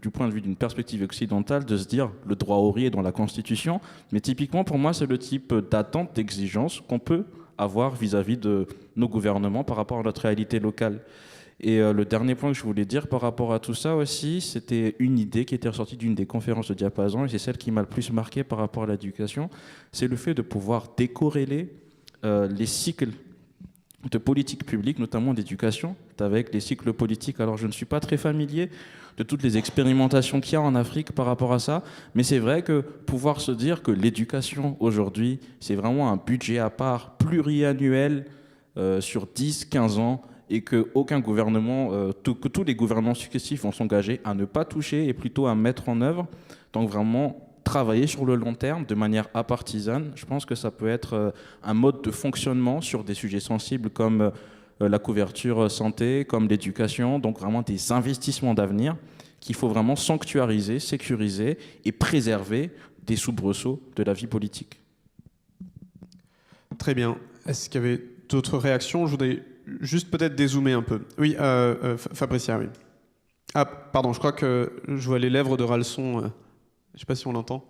du point de vue d'une perspective occidentale de se dire le droit au riz est dans la Constitution, mais typiquement pour moi c'est le type d'attente, d'exigence qu'on peut avoir vis-à-vis de nos gouvernements par rapport à notre réalité locale. Et le dernier point que je voulais dire par rapport à tout ça aussi, c'était une idée qui était ressortie d'une des conférences de Diapason, et c'est celle qui m'a le plus marqué par rapport à l'éducation, c'est le fait de pouvoir décorréler les cycles de politique publique, notamment d'éducation, avec les cycles politiques. Alors je ne suis pas très familier de toutes les expérimentations qu'il y a en Afrique par rapport à ça, mais c'est vrai que pouvoir se dire que l'éducation aujourd'hui, c'est vraiment un budget à part pluriannuel sur 10-15 ans, et qu'aucun gouvernement, que tous les gouvernements successifs vont s'engager à ne pas toucher et plutôt à mettre en œuvre. Donc vraiment travailler sur le long terme de manière apartisane. Je pense que ça peut être un mode de fonctionnement sur des sujets sensibles comme la couverture santé, comme l'éducation, donc vraiment des investissements d'avenir qu'il faut vraiment sanctuariser, sécuriser et préserver des soubresauts de la vie politique. Très bien. Est-ce qu'il y avait d'autres réactions? Je voudrais juste peut-être dézoomer un peu. Oui, Fabricia, oui. Ah, pardon, je crois que je vois les lèvres de Ralson. Je ne sais pas si on l'entend.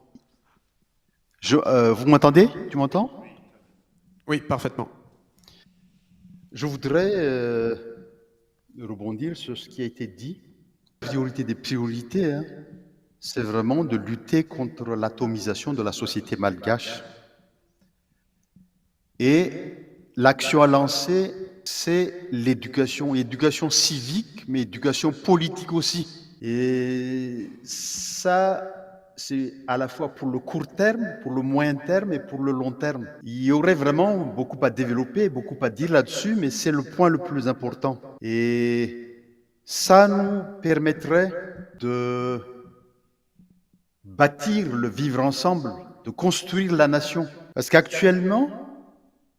Vous m'entendez? Tu m'entends? Oui, parfaitement. Je voudrais rebondir sur ce qui a été dit. La priorité des priorités, hein, c'est vraiment de lutter contre l'atomisation de la société malgache. Et l'action à lancer, c'est l'éducation, éducation civique, mais éducation politique aussi. Et ça, c'est à la fois pour le court terme, pour le moyen terme et pour le long terme. Il y aurait vraiment beaucoup à développer, beaucoup à dire là-dessus, mais c'est le point le plus important. Et ça nous permettrait de bâtir le vivre ensemble, de construire la nation. Parce qu'actuellement,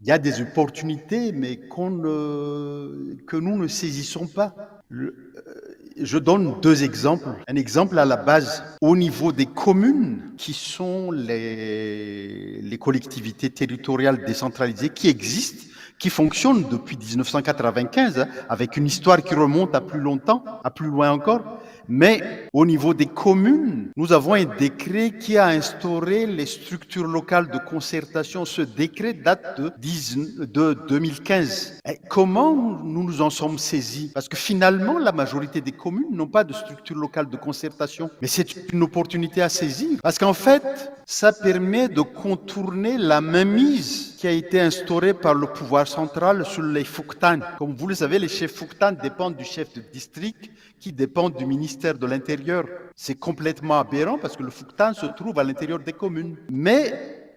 il y a des opportunités, mais que nous ne saisissons pas. Je donne 2 exemples. Un exemple à la base, au niveau des communes, qui sont les collectivités territoriales décentralisées, qui existent, qui fonctionne depuis 1995, hein, avec une histoire qui remonte à plus longtemps, à plus loin encore. Mais au niveau des communes, nous avons un décret qui a instauré les structures locales de concertation. Ce décret date de 2015. Et comment nous nous en sommes saisis? Parce que finalement, la majorité des communes n'ont pas de structure locale de concertation. Mais c'est une opportunité à saisir. Parce qu'en fait, ça permet de contourner la mainmise qui a été instaurée par le pouvoir central sur les Fouktan. Comme vous le savez, les chefs Fouktan dépendent du chef de district qui dépend du ministère de l'Intérieur. C'est complètement aberrant parce que le Fouktan se trouve à l'intérieur des communes. Mais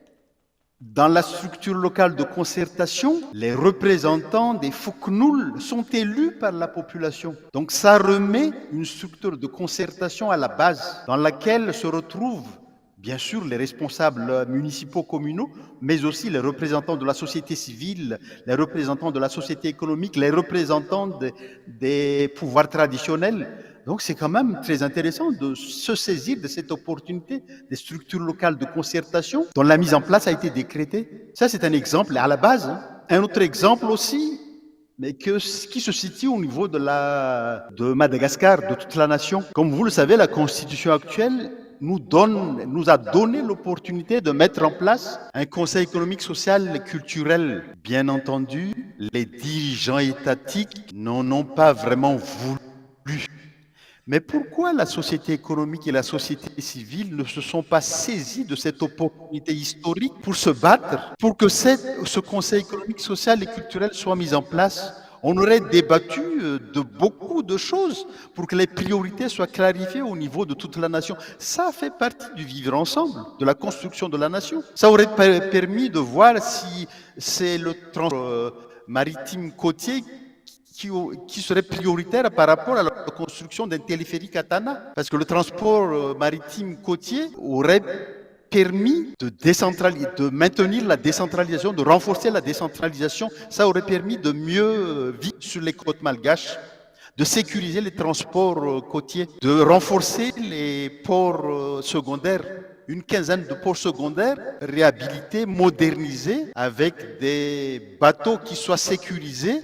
dans la structure locale de concertation, les représentants des Fouknoul sont élus par la population. Donc ça remet une structure de concertation à la base dans laquelle se retrouvent bien sûr les responsables municipaux communaux, mais aussi les représentants de la société civile, les représentants de la société économique, les représentants des pouvoirs traditionnels. Donc c'est quand même très intéressant de se saisir de cette opportunité des structures locales de concertation dont la mise en place a été décrétée. Ça c'est un exemple à la base. Hein. Un autre exemple aussi, mais qui se situe au niveau de Madagascar, de toute la nation. Comme vous le savez, la constitution actuelle nous a donné l'opportunité de mettre en place un conseil économique, social et culturel. Bien entendu, les dirigeants étatiques n'en ont pas vraiment voulu. Mais pourquoi la société économique et la société civile ne se sont pas saisies de cette opportunité historique pour se battre, pour que ce conseil économique, social et culturel soit mis en place? On aurait débattu de beaucoup de choses pour que les priorités soient clarifiées au niveau de toute la nation. Ça fait partie du vivre ensemble, de la construction de la nation. Ça aurait permis de voir si c'est le transport maritime côtier qui serait prioritaire par rapport à la construction d'un téléphérique à Tana. Parce que le transport maritime côtier aurait permis de maintenir la décentralisation, de renforcer la décentralisation. Ça aurait permis de mieux vivre sur les côtes malgaches, de sécuriser les transports côtiers, de renforcer les ports secondaires. Une quinzaine de ports secondaires réhabilités, modernisés, avec des bateaux qui soient sécurisés.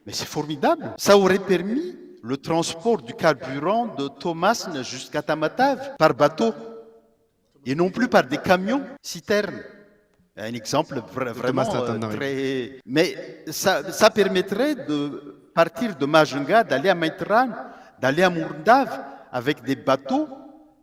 Mais c'est formidable. Ça aurait permis le transport du carburant de Thomasne jusqu'à Tamatave par bateau et non plus par des camions citernes. Un exemple vraiment très... Mais ça permettrait de partir de Majunga, d'aller à Maitran, d'aller à Mourdav avec des bateaux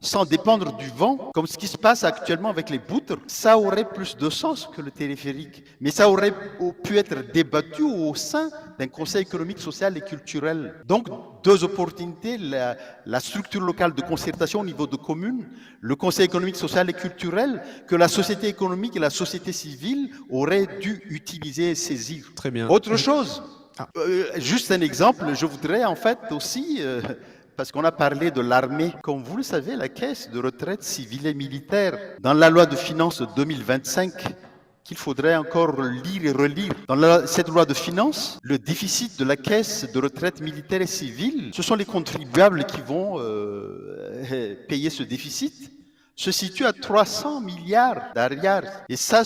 sans dépendre du vent, comme ce qui se passe actuellement avec les boutres. Ça aurait plus de sens que le téléphérique. Mais ça aurait pu être débattu au sein d'un conseil économique, social et culturel. Donc, deux opportunités, la structure locale de concertation au niveau de communes, le conseil économique, social et culturel, que la société économique et la société civile auraient dû utiliser et saisir. Très bien. Autre chose, juste un exemple, je voudrais en fait aussi... parce qu'on a parlé de l'armée. Comme vous le savez, la caisse de retraite civile et militaire, dans la loi de finances 2025, qu'il faudrait encore lire et relire, dans cette loi de finances, le déficit de la caisse de retraite militaire et civile, ce sont les contribuables qui vont payer ce déficit, se situe à 300 milliards d'arrières. Et ça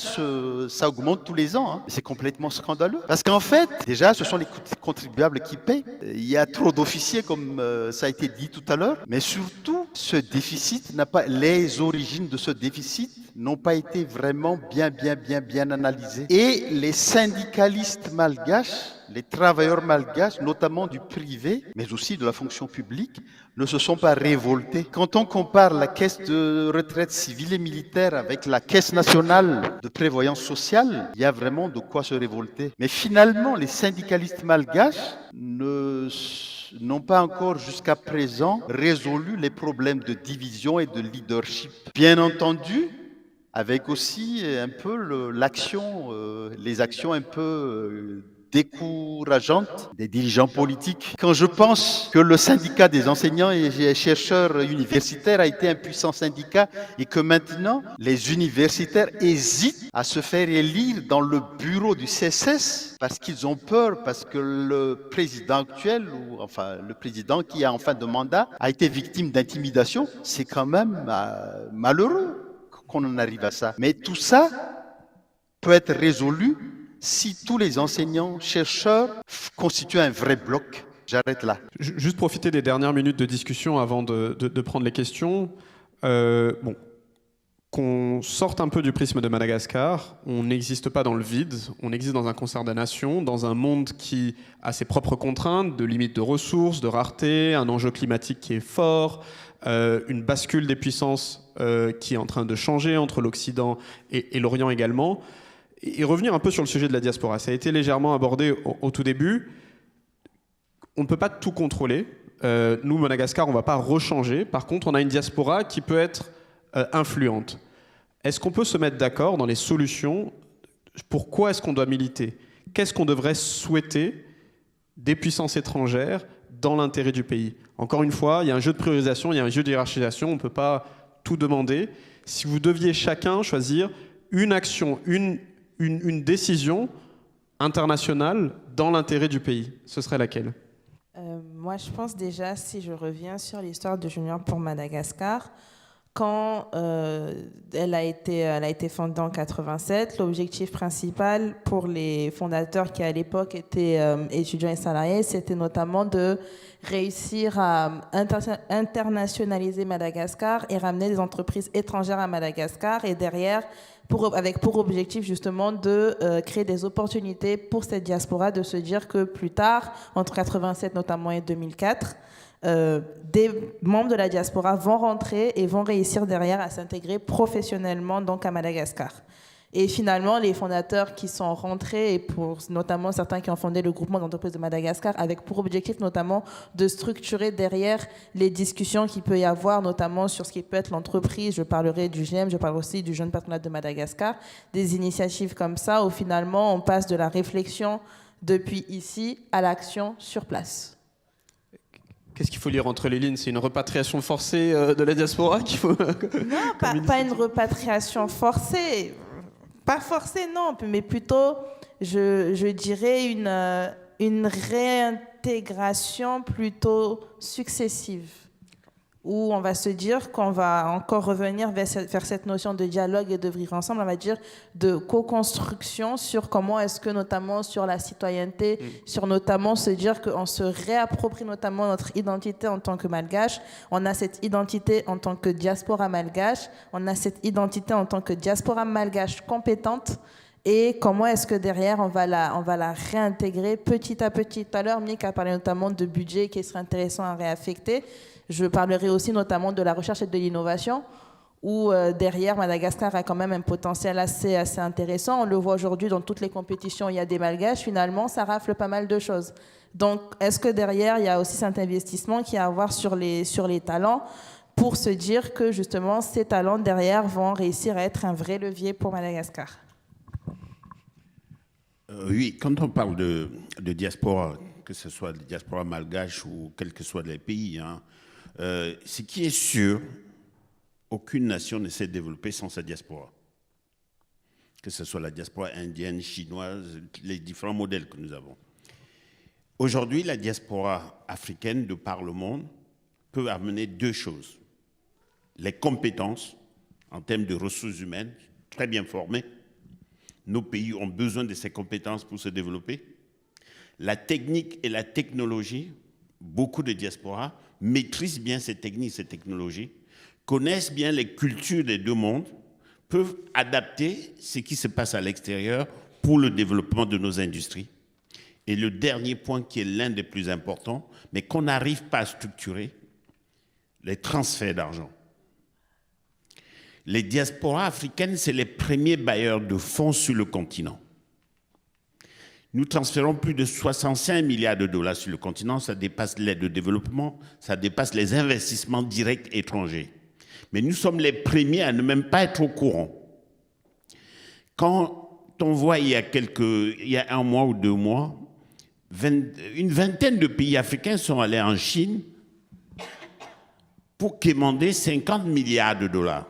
augmente tous les ans. Hein. C'est complètement scandaleux. Parce qu'en fait, déjà, ce sont les contribuables qui paient. Il y a trop d'officiers, comme ça a été dit tout à l'heure. Mais surtout, ce déficit les origines de ce déficit n'ont pas été vraiment bien analysées. Et les syndicalistes malgaches, les travailleurs malgaches, notamment du privé, mais aussi de la fonction publique, ne se sont pas révoltés. Quand on compare la caisse de retraite civile et militaire avec la caisse nationale de prévoyance sociale, il y a vraiment de quoi se révolter. Mais finalement, les syndicalistes malgaches n'ont pas encore jusqu'à présent résolu les problèmes de division et de leadership. Bien entendu, avec aussi un peu les actions un peu décourageante des dirigeants politiques. Quand je pense que le syndicat des enseignants et chercheurs universitaires a été un puissant syndicat et que maintenant les universitaires hésitent à se faire élire dans le bureau du CSS parce qu'ils ont peur, parce que le président actuel, ou enfin le président qui est en fin de mandat, a été victime d'intimidation, c'est quand même malheureux qu'on en arrive à ça. Mais tout ça peut être résolu si tous les enseignants, chercheurs constituent un vrai bloc. J'arrête là. Juste profiter des dernières minutes de discussion avant de prendre les questions. Bon, qu'on sorte un peu du prisme de Madagascar, on n'existe pas dans le vide, on existe dans un concert des nations, dans un monde qui a ses propres contraintes, de limites de ressources, de rareté, un enjeu climatique qui est fort, une bascule des puissances qui est en train de changer entre l'Occident et l'Orient également. Et revenir un peu sur le sujet de la diaspora, ça a été légèrement abordé au tout début. On ne peut pas tout contrôler. Nous, Madagascar, on ne va pas rechanger. Par contre, on a une diaspora qui peut être influente. Est-ce qu'on peut se mettre d'accord dans les solutions? Pourquoi est-ce qu'on doit militer? Qu'est-ce qu'on devrait souhaiter des puissances étrangères dans l'intérêt du pays? Encore une fois, il y a un jeu de priorisation, il y a un jeu de hiérarchisation, on ne peut pas tout demander. Si vous deviez chacun choisir une action, une décision internationale dans l'intérêt du pays, ce serait laquelle? Moi, je pense déjà, si je reviens sur l'histoire de Junior pour Madagascar, quand elle a été fondée en 87, l'objectif principal pour les fondateurs qui à l'époque étaient étudiants et salariés, c'était notamment de réussir à internationaliser Madagascar et ramener des entreprises étrangères à Madagascar et derrière, avec pour objectif justement de créer des opportunités pour cette diaspora, de se dire que plus tard, entre 87 notamment et 2004, des membres de la diaspora vont rentrer et vont réussir derrière à s'intégrer professionnellement donc à Madagascar. Et finalement, les fondateurs qui sont rentrés, et pour notamment certains qui ont fondé le groupement d'entreprises de Madagascar, avec pour objectif notamment de structurer derrière les discussions qu'il peut y avoir, notamment sur ce qui peut être l'entreprise. Je parlerai du GEM, je parlerai aussi du Jeune Patronat de Madagascar, des initiatives comme ça où finalement on passe de la réflexion depuis ici à l'action sur place. Qu'est-ce qu'il faut lire entre les lignes? C'est une repatriation forcée de la diaspora qu'il faut... Non, pas une repatriation forcée. Pas forcée, non, mais plutôt, je dirais, une réintégration plutôt successive, où on va se dire qu'on va encore revenir vers cette notion de dialogue et de vivre ensemble, on va dire de co-construction sur comment est-ce que, notamment sur la citoyenneté, sur notamment se dire qu'on se réapproprie notamment notre identité en tant que malgache, on a cette identité en tant que diaspora malgache, on a cette identité en tant que diaspora malgache compétente, et comment est-ce que derrière on va la réintégrer petit à petit. Tout à l'heure, Mick a parlé notamment de budget qui serait intéressant à réaffecter. Je parlerai aussi notamment de la recherche et de l'innovation, où derrière Madagascar a quand même un potentiel assez intéressant. On le voit aujourd'hui dans toutes les compétitions, il y a des malgaches, finalement ça rafle pas mal de choses. Donc est-ce que derrière il y a aussi cet investissement qu'il y a à avoir sur les talents, pour se dire que justement ces talents derrière vont réussir à être un vrai levier pour Madagascar? Oui, quand on parle de diaspora, que ce soit la diaspora malgache ou quels que soient les pays, ce qui est sûr, aucune nation ne s'est développée sans sa diaspora. Que ce soit la diaspora indienne, chinoise, les différents modèles que nous avons. Aujourd'hui, la diaspora africaine de par le monde peut amener deux choses. Les compétences en termes de ressources humaines, très bien formées. Nos pays ont besoin de ces compétences pour se développer. La technique et la technologie, beaucoup de diasporas maîtrisent bien ces techniques, ces technologies, connaissent bien les cultures des deux mondes, peuvent adapter ce qui se passe à l'extérieur pour le développement de nos industries. Et le dernier point qui est l'un des plus importants, mais qu'on n'arrive pas à structurer, les transferts d'argent. Les diasporas africaines, c'est les premiers bailleurs de fonds sur le continent. Nous transférons plus de 65 milliards de dollars sur le continent, ça dépasse l'aide de développement, ça dépasse les investissements directs étrangers. Mais nous sommes les premiers à ne même pas être au courant. Quand on voit il y a un mois ou 2 mois, une vingtaine de pays africains sont allés en Chine pour quémander 50 milliards de dollars.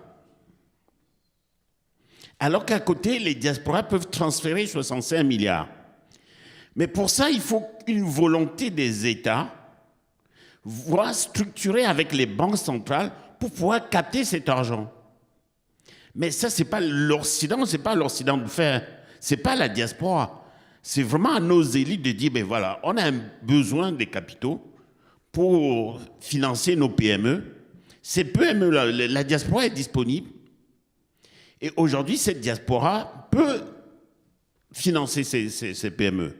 Alors qu'à côté, les diasporas peuvent transférer 65 milliards. Mais pour ça, il faut une volonté des États, voire structurer avec les banques centrales pour pouvoir capter cet argent. Mais ça, ce n'est pas l'Occident de faire. Ce n'est pas la diaspora. C'est vraiment à nos élites de dire, ben voilà, on a besoin des capitaux pour financer nos PME. Ces PME, la diaspora est disponible. Et aujourd'hui, cette diaspora peut financer ces PME.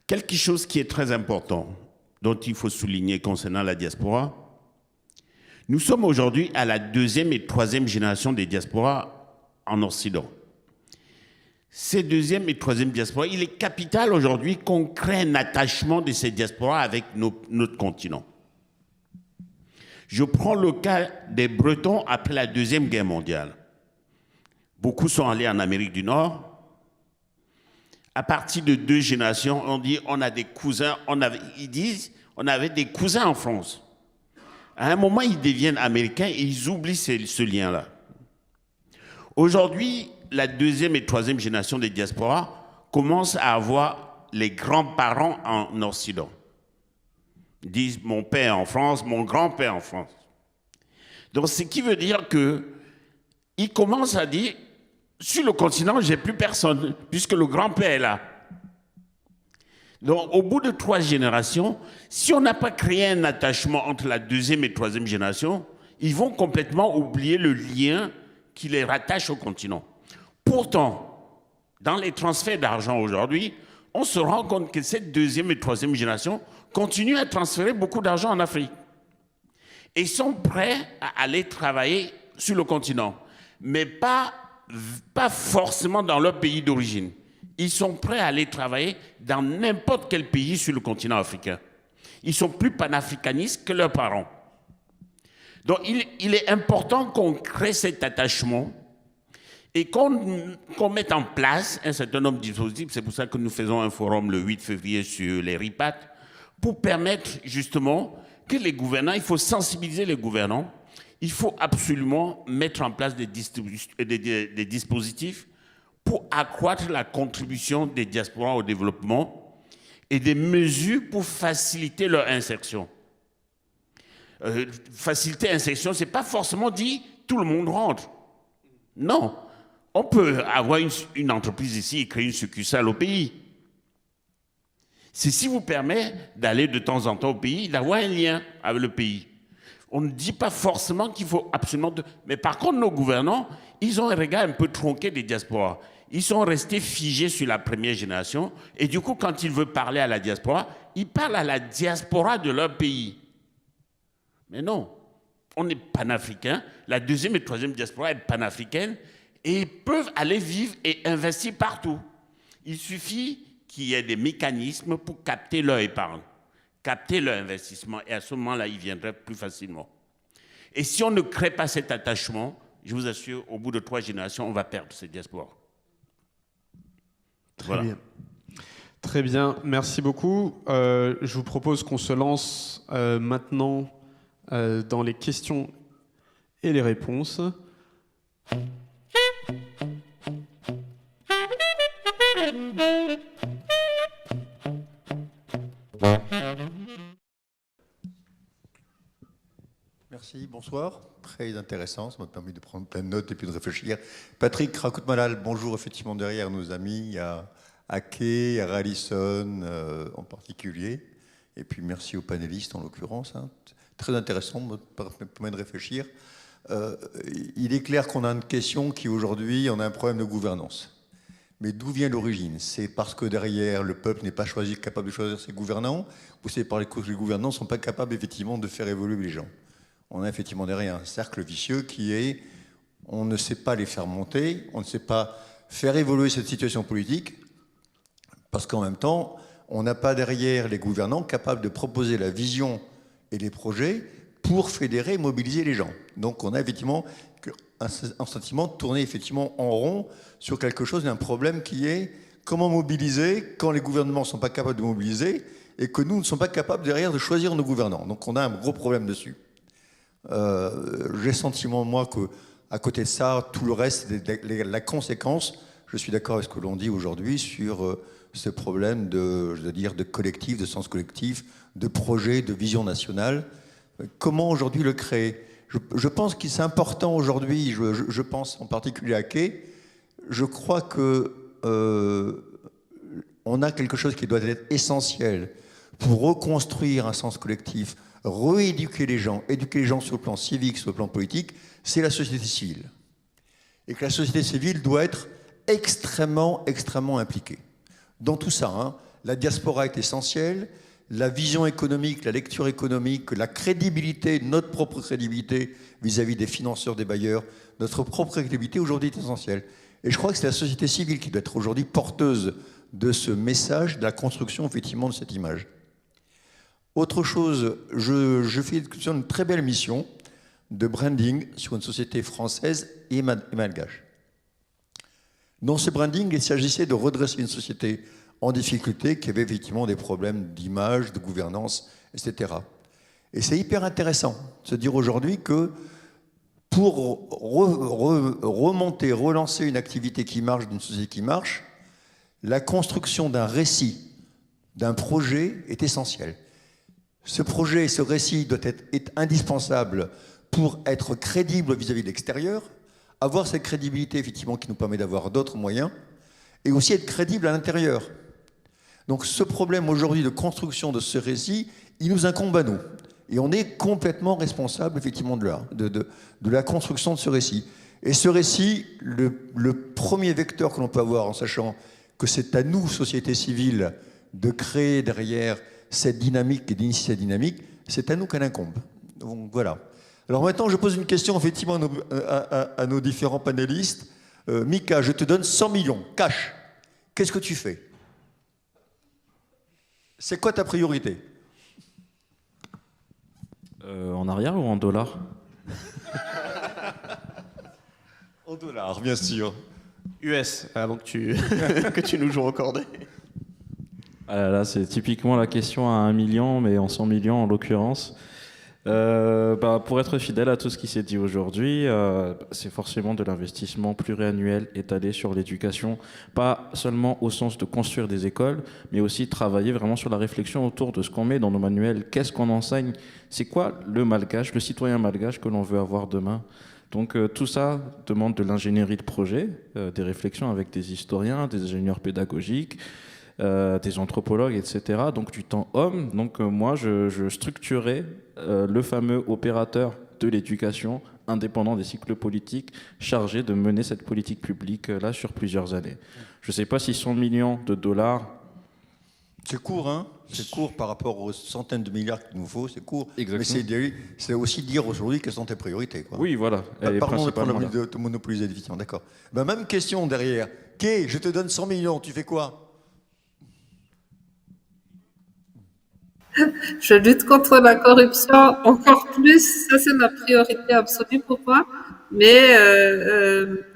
Quelque chose qui est très important, dont il faut souligner concernant la diaspora, nous sommes aujourd'hui à la 2e et 3e génération des diasporas en Occident. Ces 2e et 3e diasporas, il est capital aujourd'hui qu'on crée un attachement de ces diasporas avec notre continent. Je prends le cas des Bretons après la 2e guerre mondiale. Beaucoup sont allés en Amérique du Nord. À partir de 2 générations, on dit on a des cousins, ils disent on avait des cousins en France. À un moment, ils deviennent américains et ils oublient ce lien-là. Aujourd'hui, la 2e et 3e génération des diasporas commencent à avoir les grands-parents en Occident. Ils disent mon père en France, mon grand-père en France. Donc, ce qui veut dire qu'ils commencent à dire sur le continent, je n'ai plus personne, puisque le grand-père est là. Donc, au bout de 3 générations, si on n'a pas créé un attachement entre la 2e et 3e génération, ils vont complètement oublier le lien qui les rattache au continent. Pourtant, dans les transferts d'argent aujourd'hui, on se rend compte que cette 2e et 3e génération continuent à transférer beaucoup d'argent en Afrique. Et sont prêts à aller travailler sur le continent, mais pas forcément dans leur pays d'origine. Ils sont prêts à aller travailler dans n'importe quel pays sur le continent africain. Ils sont plus panafricanistes que leurs parents. Donc il est important qu'on crée cet attachement et qu'on mette en place un certain nombre de dispositifs. C'est pour ça que nous faisons un forum le 8 février sur les RIPAT, pour permettre justement que les gouvernants, il faut sensibiliser les gouvernants, il faut absolument mettre en place des dispositifs pour accroître la contribution des diasporas au développement et des mesures pour faciliter leur insertion. Faciliter l'insertion, ce n'est pas forcément dit tout le monde rentre. Non, on peut avoir une entreprise ici et créer une succursale au pays. Ceci vous permet d'aller de temps en temps au pays, d'avoir un lien avec le pays. On ne dit pas forcément qu'il faut absolument... Mais par contre, nos gouvernants, ils ont un regard un peu tronqué des diasporas. Ils sont restés figés sur la première génération. Et du coup, quand ils veulent parler à la diaspora, ils parlent à la diaspora de leur pays. Mais non, on est panafricain. La 2e et 3e diaspora est panafricaine. Et ils peuvent aller vivre et investir partout. Il suffit qu'il y ait des mécanismes pour capter leur épargne, capter leur investissement, et à ce moment-là, ils viendraient plus facilement. Et si on ne crée pas cet attachement, je vous assure, au bout de 3 générations, on va perdre cette diaspora. Très bien. Très bien, merci beaucoup. Je vous propose qu'on se lance maintenant dans les questions et les réponses. Merci, bonsoir. Très intéressant, ça m'a permis de prendre plein de notes et puis de réfléchir. Patrick Rakoutmalal, bonjour. Effectivement, derrière nos amis, il y a Ake, il y a Rallison en particulier. Et puis merci aux panélistes en l'occurrence. Hein. Très intéressant, ça me permet de réfléchir. Il est clair qu'on a une question qui aujourd'hui, on a un problème de gouvernance. Mais d'où vient l'origine? C'est parce que derrière, le peuple n'est pas capable de choisir ses gouvernants, ou c'est parce que les gouvernants ne sont pas capables effectivement de faire évoluer les gens? On a effectivement derrière un cercle vicieux qui est, on ne sait pas les faire monter, on ne sait pas faire évoluer cette situation politique, parce qu'en même temps, on n'a pas derrière les gouvernants capables de proposer la vision et les projets pour fédérer, mobiliser les gens. Donc on a effectivement un sentiment de tourner effectivement en rond sur quelque chose, d'un problème qui est comment mobiliser quand les gouvernements ne sont pas capables de mobiliser et que nous ne sommes pas capables derrière de choisir nos gouvernants. Donc on a un gros problème dessus. J'ai le sentiment, moi, qu'à côté de ça, tout le reste, la conséquence, je suis d'accord avec ce que l'on dit aujourd'hui sur ce problème de collectif, de sens collectif, de projet, de vision nationale. Comment aujourd'hui le créer? Je pense que c'est important aujourd'hui, je pense en particulier à Quai, je crois que on a quelque chose qui doit être essentiel pour reconstruire un sens collectif, rééduquer les gens, éduquer les gens sur le plan civique, sur le plan politique, c'est la société civile. Et que la société civile doit être extrêmement, extrêmement impliquée. Dans tout ça, hein, la diaspora est essentielle, la vision économique, la lecture économique, la crédibilité, notre propre crédibilité vis-à-vis des financeurs, des bailleurs, notre propre crédibilité aujourd'hui est essentielle. Et je crois que c'est la société civile qui doit être aujourd'hui porteuse de ce message, de la construction effectivement de cette image. Autre chose, je fais une très belle mission de branding sur une société française et malgache. Dans ce branding, il s'agissait de redresser une société en difficulté qui avait effectivement des problèmes d'image, de gouvernance, etc. Et c'est hyper intéressant de se dire aujourd'hui que pour remonter, relancer une activité qui marche, d'une société qui marche, la construction d'un récit, d'un projet est essentielle. Ce projet, ce récit doit être indispensable pour être crédible vis-à-vis de l'extérieur, avoir cette crédibilité effectivement qui nous permet d'avoir d'autres moyens, et aussi être crédible à l'intérieur. Donc ce problème aujourd'hui de construction de ce récit, il nous incombe à nous. Et on est complètement responsable effectivement de la construction de ce récit. Et ce récit, le premier vecteur que l'on peut avoir en sachant que c'est à nous, société civile, de créer derrière cette dynamique et d'initier cette dynamique, c'est à nous qu'elle incombe. Donc voilà. Alors maintenant, je pose une question effectivement à nos différents panélistes. Mika, je te donne 100 millions, cash. Qu'est-ce que tu fais? C'est quoi ta priorité? En arrière ou en dollars? En dollars, bien sûr. US, avant que tu nous joues au cordet. Ah là, c'est typiquement la question à 1 million, mais en 100 millions en l'occurrence. Pour être fidèle à tout ce qui s'est dit aujourd'hui, c'est forcément de l'investissement pluriannuel étalé sur l'éducation, pas seulement au sens de construire des écoles, mais aussi travailler vraiment sur la réflexion autour de ce qu'on met dans nos manuels, qu'est-ce qu'on enseigne, c'est quoi le malgache, le citoyen malgache que l'on veut avoir demain. Donc tout ça demande de l'ingénierie de projet, des réflexions avec des historiens, des ingénieurs pédagogiques, des anthropologues, etc. Donc du temps homme. Donc moi, je structurais le fameux opérateur de l'éducation indépendant des cycles politiques chargé de mener cette politique publique là sur plusieurs années. Je ne sais pas si 100 millions de dollars... C'est court, hein? C'est court par rapport aux centaines de milliards qu'il nous faut, c'est court. Exactement. Mais c'est aussi dire aujourd'hui quelles sont tes priorités, quoi. Oui, voilà. Pardon de te monopoliser l'édition, d'accord. Même question derrière. Kay, je te donne 100 millions, tu fais quoi? Je lutte contre la corruption encore plus, ça c'est la priorité absolue pour moi. Mais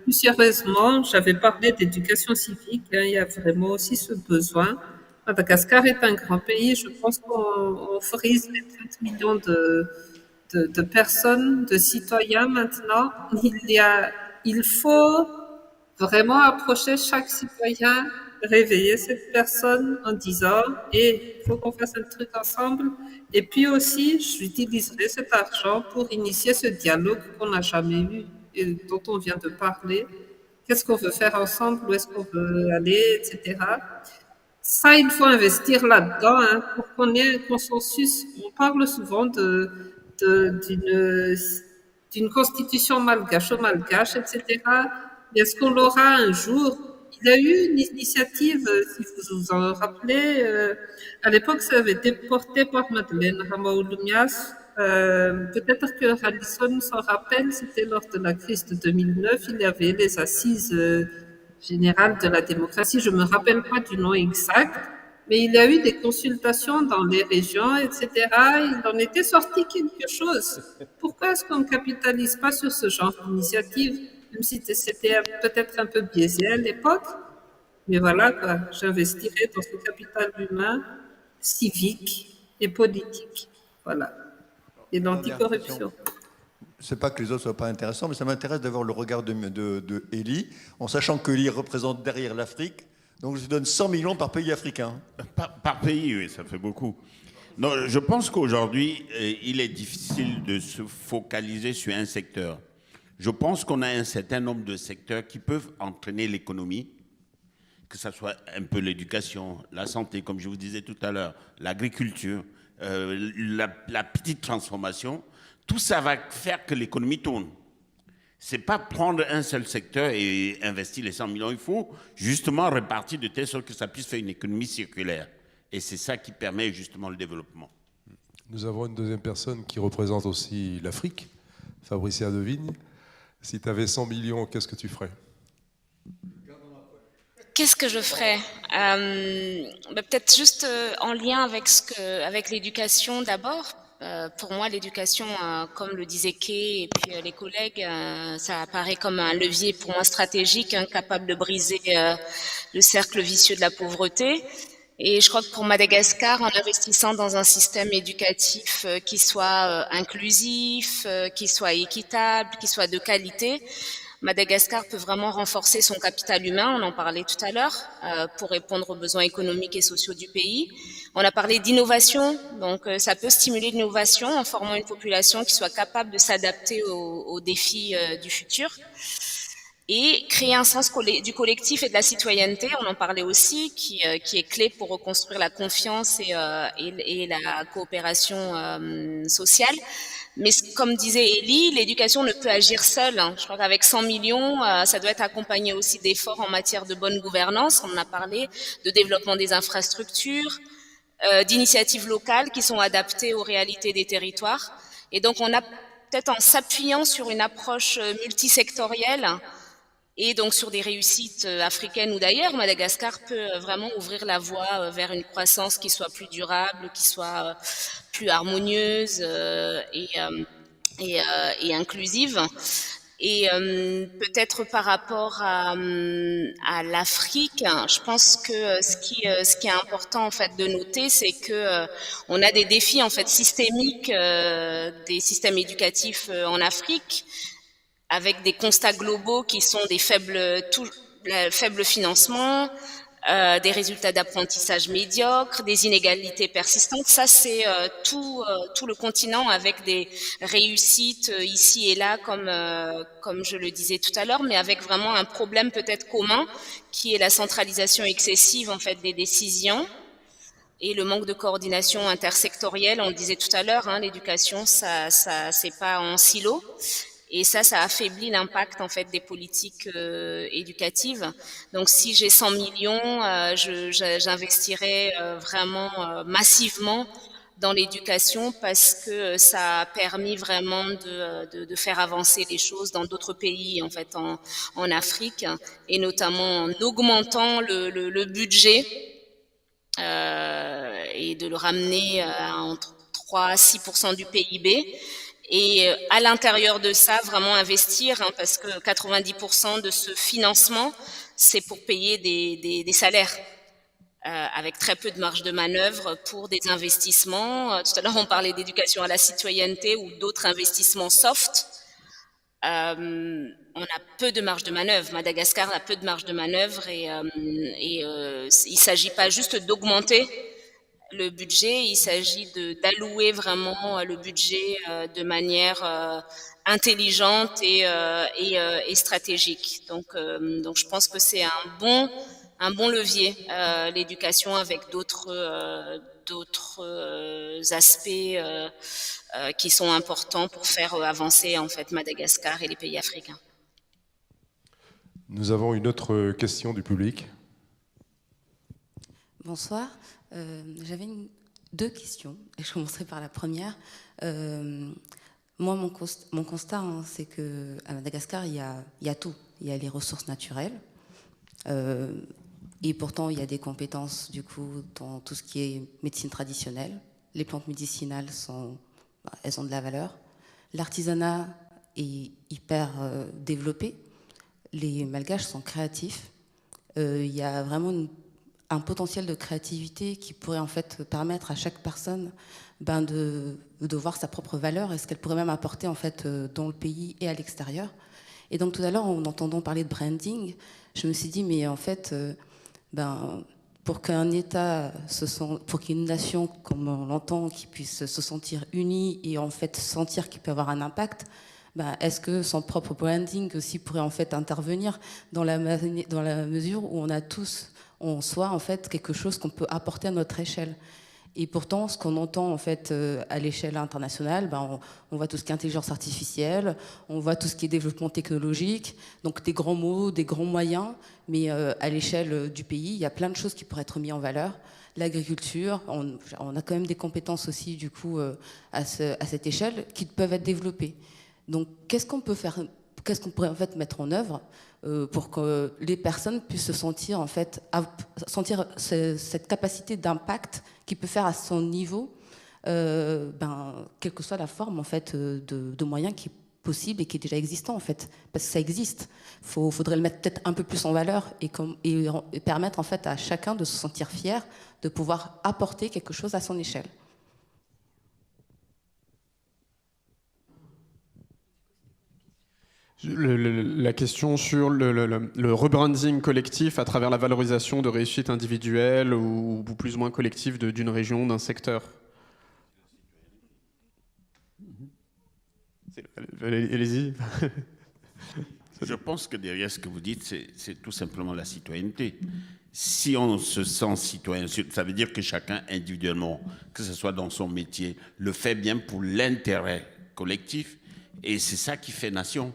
plus sérieusement, j'avais parlé d'éducation civique, hein, il y a vraiment aussi ce besoin. Madagascar est un grand pays, je pense qu'on frise les 30 millions de personnes, de citoyens maintenant. Il faut vraiment approcher chaque citoyen, réveiller cette personne en disant il faut qu'on fasse un truc ensemble. Et puis aussi, j'utiliserai cet argent pour initier ce dialogue qu'on n'a jamais eu et dont on vient de parler. Qu'est-ce qu'on veut faire ensemble? Où est-ce qu'on veut aller, etc. Ça, il faut investir là-dedans, hein, pour qu'on ait un consensus. On parle souvent d'une constitution malgache au malgache, etc. Mais est-ce qu'on l'aura un jour? Il y a eu une initiative, si vous vous en rappelez, à l'époque, ça avait été porté par Madeleine Ramaoulumias. Peut-être que Ralison s'en rappelle, c'était lors de la crise de 2009, il y avait les assises générales de la démocratie, je ne me rappelle pas du nom exact, mais il y a eu des consultations dans les régions, etc. Il en était sorti quelque chose. Pourquoi est-ce qu'on ne capitalise pas sur ce genre d'initiative, même si c'était peut-être un peu biaisé à l'époque? Mais voilà, quoi, j'investirais dans ce capital humain, civique et politique. Voilà. Et l'anticorruption. C'est pas que les autres soient pas intéressants, mais ça m'intéresse d'avoir le regard de Elie, en sachant que Elie représente derrière l'Afrique. Donc je donne 100 millions par pays africain. Par pays, oui, ça fait beaucoup. Non, je pense qu'aujourd'hui, il est difficile de se focaliser sur un secteur. Je pense qu'on a un certain nombre de secteurs qui peuvent entraîner l'économie, que ce soit un peu l'éducation, la santé, comme je vous disais tout à l'heure, l'agriculture, la petite transformation, tout ça va faire que l'économie tourne. C'est pas prendre un seul secteur et investir les 100 millions. Il faut justement répartir de telle sorte que ça puisse faire une économie circulaire. Et c'est ça qui permet justement le développement. Nous avons une deuxième personne qui représente aussi l'Afrique, Fabricia Devigne. Si tu avais 100 millions, qu'est-ce que tu ferais? Qu'est-ce que je ferais? Peut-être juste en lien avec l'éducation d'abord. Pour moi, l'éducation, comme le disait Kay et puis les collègues, ça apparaît comme un levier pour moi stratégique, capable de briser le cercle vicieux de la pauvreté. Et je crois que pour Madagascar, en investissant dans un système éducatif qui soit inclusif, qui soit équitable, qui soit de qualité, Madagascar peut vraiment renforcer son capital humain, on en parlait tout à l'heure, pour répondre aux besoins économiques et sociaux du pays. On a parlé d'innovation, donc ça peut stimuler l'innovation en formant une population qui soit capable de s'adapter aux défis du futur. Et créer un sens du collectif et de la citoyenneté, on en parlait aussi, qui est clé pour reconstruire la confiance et la coopération sociale. Mais comme disait Elie, l'éducation ne peut agir seule. Je crois qu'avec 100 millions, ça doit être accompagné aussi d'efforts en matière de bonne gouvernance. On en a parlé, de développement des infrastructures, d'initiatives locales qui sont adaptées aux réalités des territoires. Et donc, on a peut-être en s'appuyant sur une approche multisectorielle et donc sur des réussites africaines ou d'ailleurs, Madagascar peut vraiment ouvrir la voie vers une croissance qui soit plus durable, qui soit plus harmonieuse et inclusive. Et peut-être par rapport à l'Afrique, je pense que ce qui est important en fait de noter, c'est que on a des défis en fait systémiques des systèmes éducatifs en Afrique, avec des constats globaux qui sont des faibles financements, des résultats d'apprentissage médiocres, des inégalités persistantes. Ça, c'est tout le continent avec des réussites ici et là, comme je le disais tout à l'heure, mais avec vraiment un problème peut-être commun, qui est la centralisation excessive en fait des décisions et le manque de coordination intersectorielle. On le disait tout à l'heure, l'éducation, ça c'est pas en silo. Et ça affaiblit l'impact en fait des politiques éducatives. Donc, si j'ai 100 millions, j'investirais vraiment massivement dans l'éducation parce que ça a permis vraiment de faire avancer les choses dans d'autres pays en fait en Afrique, et notamment en augmentant le budget et de le ramener à entre 3 à 6% du PIB. Et à l'intérieur de ça, vraiment investir, parce que 90% de ce financement, c'est pour payer des salaires, avec très peu de marge de manœuvre pour des investissements. Tout à l'heure, on parlait d'éducation à la citoyenneté ou d'autres investissements soft. On a peu de marge de manœuvre. Madagascar a peu de marge de manœuvre et il s'agit pas juste d'augmenter le budget, il s'agit d'allouer vraiment le budget de manière intelligente et stratégique. Donc je pense que c'est un bon levier, l'éducation, avec d'autres aspects qui sont importants pour faire avancer en fait Madagascar et les pays africains. Nous avons une autre question du public. Bonsoir. J'avais deux questions, et je commencerai par la première. Moi, mon constat, c'est qu'à Madagascar, il y a tout. Il y a les ressources naturelles, et pourtant, il y a des compétences, du coup, dans tout ce qui est médecine traditionnelle. Les plantes médicinales, elles ont de la valeur. L'artisanat est hyper développé. Les Malgaches sont créatifs. Il y a vraiment un potentiel de créativité qui pourrait en fait permettre à chaque personne de voir sa propre valeur et ce qu'elle pourrait même apporter en fait dans le pays et à l'extérieur. Et donc tout à l'heure, en entendant parler de branding, je me suis dit mais en fait, pour qu'un État pour qu'une nation, comme on l'entend, qui puisse se sentir unie et en fait sentir qu'il peut avoir un impact, est-ce que son propre branding aussi pourrait en fait intervenir dans la mesure où on a tous en soi en fait quelque chose qu'on peut apporter à notre échelle. Et pourtant, ce qu'on entend en fait à l'échelle internationale, on voit tout ce qui est intelligence artificielle, on voit tout ce qui est développement technologique, donc des grands mots, des grands moyens, mais à l'échelle du pays, il y a plein de choses qui pourraient être mises en valeur. L'agriculture, on a quand même des compétences aussi du coup à cette échelle qui peuvent être développées. Donc, qu'est-ce qu'on peut faire, qu'est-ce qu'on pourrait en fait mettre en œuvre pour que les personnes puissent se sentir en fait sentir cette capacité d'impact qu'il peut faire à son niveau, quelle que soit la forme en fait de moyens qui est possible et qui est déjà existant en fait, parce que ça existe. Faudrait le mettre peut-être un peu plus en valeur et permettre en fait à chacun de se sentir fier de pouvoir apporter quelque chose à son échelle. La question sur le rebranding collectif à travers la valorisation de réussites individuelles ou plus ou moins collectives d'une région, d'un secteur. Allez-y. Je pense que derrière ce que vous dites, c'est tout simplement la citoyenneté. Si on se sent citoyen, ça veut dire que chacun individuellement, que ce soit dans son métier, le fait bien pour l'intérêt collectif. Et c'est ça qui fait nation.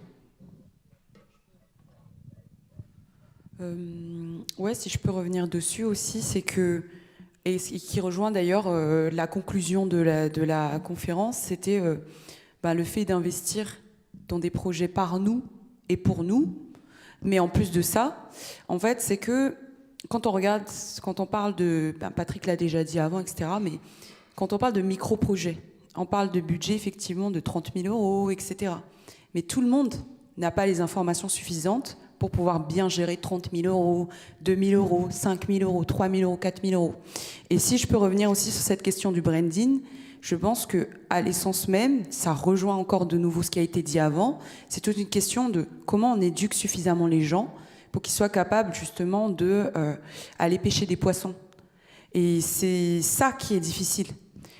Ouais, si je peux revenir dessus aussi, c'est que, et qui rejoint d'ailleurs la conclusion de la conférence, c'était le fait d'investir dans des projets par nous et pour nous. Mais en plus de ça, en fait, c'est que quand on parle de, Patrick l'a déjà dit avant, etc., mais quand on parle de micro-projets, on parle de budget effectivement de 30 000 euros, etc. Mais tout le monde n'a pas les informations suffisantes pour pouvoir bien gérer 30 000 euros, 2 000 euros, 5 000 euros, 3 000 euros, 4 000 euros. Et si je peux revenir aussi sur cette question du branding, je pense qu'à l'essence même, ça rejoint encore de nouveau ce qui a été dit avant, c'est toute une question de comment on éduque suffisamment les gens pour qu'ils soient capables justement d'aller pêcher des poissons. Et c'est ça qui est difficile.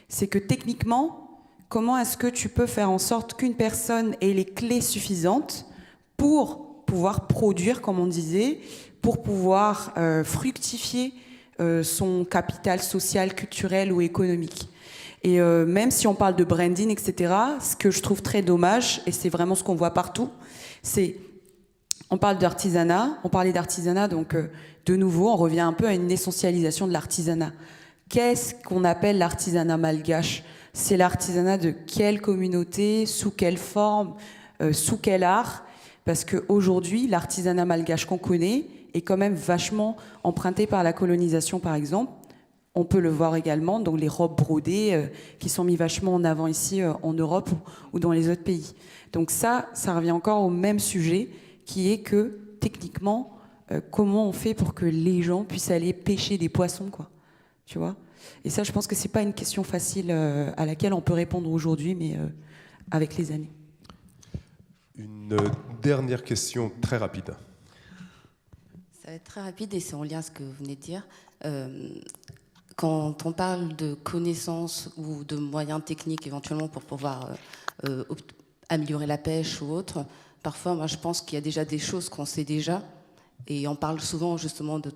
C'est que techniquement, comment est-ce que tu peux faire en sorte qu'une personne ait les clés suffisantes pour pouvoir produire, comme on disait, pour pouvoir fructifier son capital social, culturel ou économique. Et même si on parle de branding, etc., ce que je trouve très dommage, et c'est vraiment ce qu'on voit partout, c'est, on parle d'artisanat, on parlait d'artisanat, donc de nouveau, on revient un peu à une essentialisation de l'artisanat. Qu'est-ce qu'on appelle l'artisanat malgache ? C'est l'artisanat de quelle communauté, sous quelle forme, sous quel art ? Parce qu'aujourd'hui, l'artisanat malgache qu'on connaît est quand même vachement emprunté par la colonisation, par exemple. On peut le voir également dans les robes brodées qui sont mises vachement en avant ici en Europe ou dans les autres pays. Donc ça revient encore au même sujet, qui est que, techniquement, comment on fait pour que les gens puissent aller pêcher des poissons, quoi. Tu vois ? Et ça, je pense que c'est pas une question facile à laquelle on peut répondre aujourd'hui, mais avec les années. Une dernière question très rapide. Ça va être très rapide et c'est en lien à ce que vous venez de dire. Quand on parle de connaissances ou de moyens techniques éventuellement pour pouvoir améliorer la pêche ou autre, parfois moi je pense qu'il y a déjà des choses qu'on sait déjà et on parle souvent justement de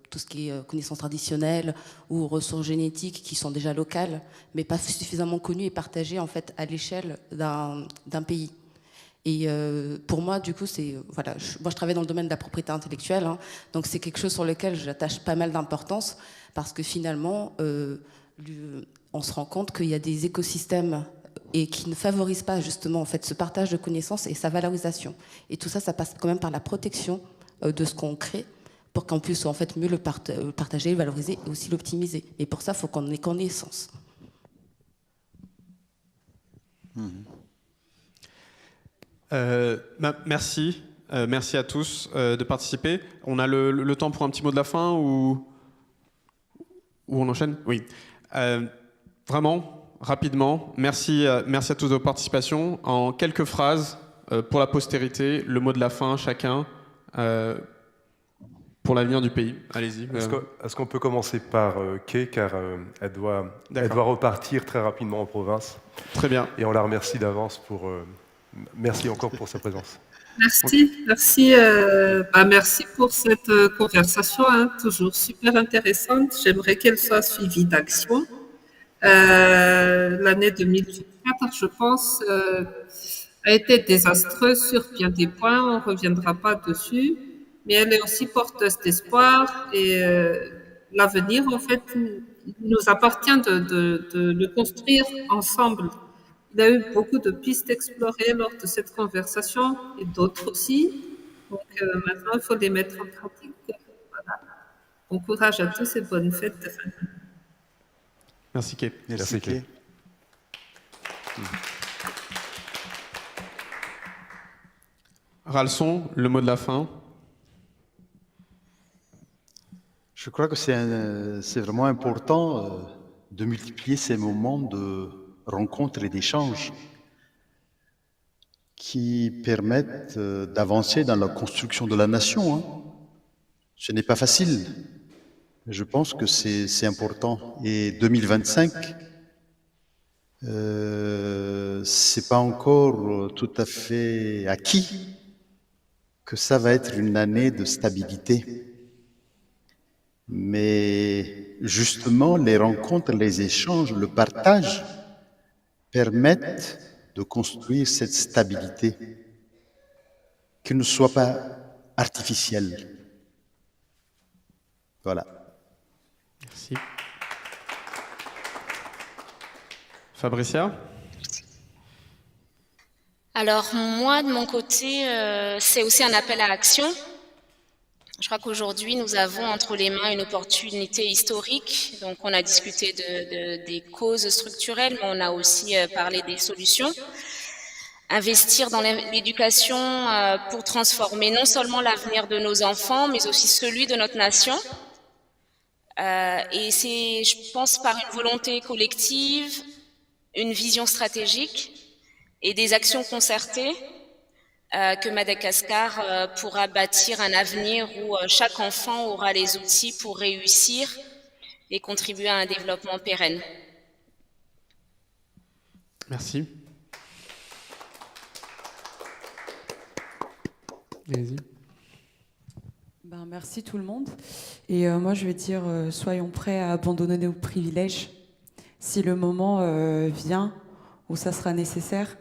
tout ce qui est connaissances traditionnelles ou ressources génétiques qui sont déjà locales mais pas suffisamment connues et partagées en fait à l'échelle d'un pays. Et pour moi, du coup, moi je travaille dans le domaine de la propriété intellectuelle, hein, donc c'est quelque chose sur lequel j'attache pas mal d'importance parce que finalement, on se rend compte qu'il y a des écosystèmes et qui ne favorisent pas justement en fait ce partage de connaissances et sa valorisation. Et tout ça, ça passe quand même par la protection de ce qu'on crée pour qu'on puisse en fait mieux le partager, le valoriser et aussi l'optimiser. Et pour ça, il faut qu'on ait connaissance. Merci. Merci à tous de participer. On a le temps pour un petit mot de la fin ou on enchaîne ? Oui. Vraiment, rapidement, merci à tous de votre participation. En quelques phrases, pour la postérité, le mot de la fin, chacun, pour l'avenir du pays. Allez-y. Est-ce qu'on peut commencer par Kay, car elle doit repartir très rapidement en province. Très bien. Et on la remercie d'avance pour Merci encore pour sa présence. Merci pour cette conversation, toujours super intéressante. J'aimerais qu'elle soit suivie d'action. L'année 2024, je pense, a été désastreuse sur bien des points. On ne reviendra pas dessus, mais elle est aussi porteuse d'espoir et l'avenir, en fait, il nous appartient de le construire ensemble. Il y a eu beaucoup de pistes explorées lors de cette conversation et d'autres aussi. Donc maintenant, il faut les mettre en pratique. Voilà. Bon courage à tous et bonnes fêtes de fin d'année. Merci, Kay. Merci, Kay. Ralson, le mot de la fin. Je crois que c'est vraiment important de multiplier ces moments de rencontres et d'échanges qui permettent d'avancer dans la construction de la nation. Ce n'est pas facile. Je pense que c'est important. Et 2025, c'est pas encore tout à fait acquis que ça va être une année de stabilité. Mais justement, les rencontres, les échanges, le partage permettent de construire cette stabilité qui ne soit pas artificielle. Voilà. Merci. Fabricia? Alors moi, de mon côté, c'est aussi un appel à l'action. Je crois qu'aujourd'hui, nous avons entre les mains une opportunité historique. Donc, on a discuté des causes structurelles, mais on a aussi parlé des solutions. Investir dans l'éducation pour transformer non seulement l'avenir de nos enfants, mais aussi celui de notre nation. Et c'est, je pense, par une volonté collective, une vision stratégique et des actions concertées que Madagascar pourra bâtir un avenir où chaque enfant aura les outils pour réussir et contribuer à un développement pérenne. Merci. Allez-y. Merci tout le monde. Et moi, je vais dire, soyons prêts à abandonner nos privilèges si le moment vient où ça sera nécessaire.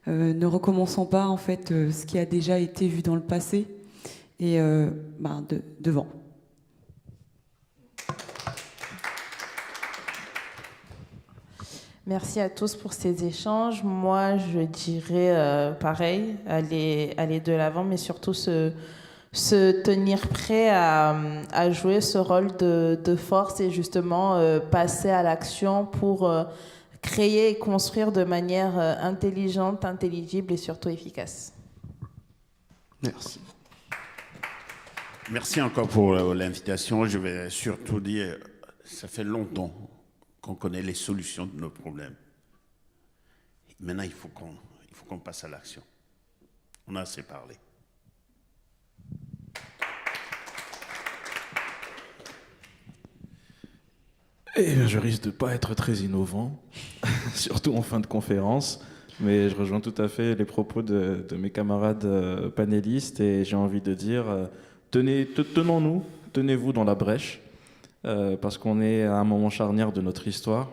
Ne recommençons pas en fait ce qui a déjà été vu dans le passé et devant. Merci à tous pour ces échanges. Moi, je dirais pareil, aller de l'avant, mais surtout se tenir prêt à jouer ce rôle de force et justement passer à l'action pour créer et construire de manière intelligente, intelligible et surtout efficace. Merci. Merci encore pour l'invitation. Je vais surtout dire, ça fait longtemps qu'on connaît les solutions de nos problèmes. Maintenant, il faut qu'on passe à l'action. On a assez parlé. Je risque de ne pas être très innovant, surtout en fin de conférence, mais je rejoins tout à fait les propos de mes camarades panélistes et j'ai envie de dire, tenons-nous, tenez-vous dans la brèche, parce qu'on est à un moment charnière de notre histoire.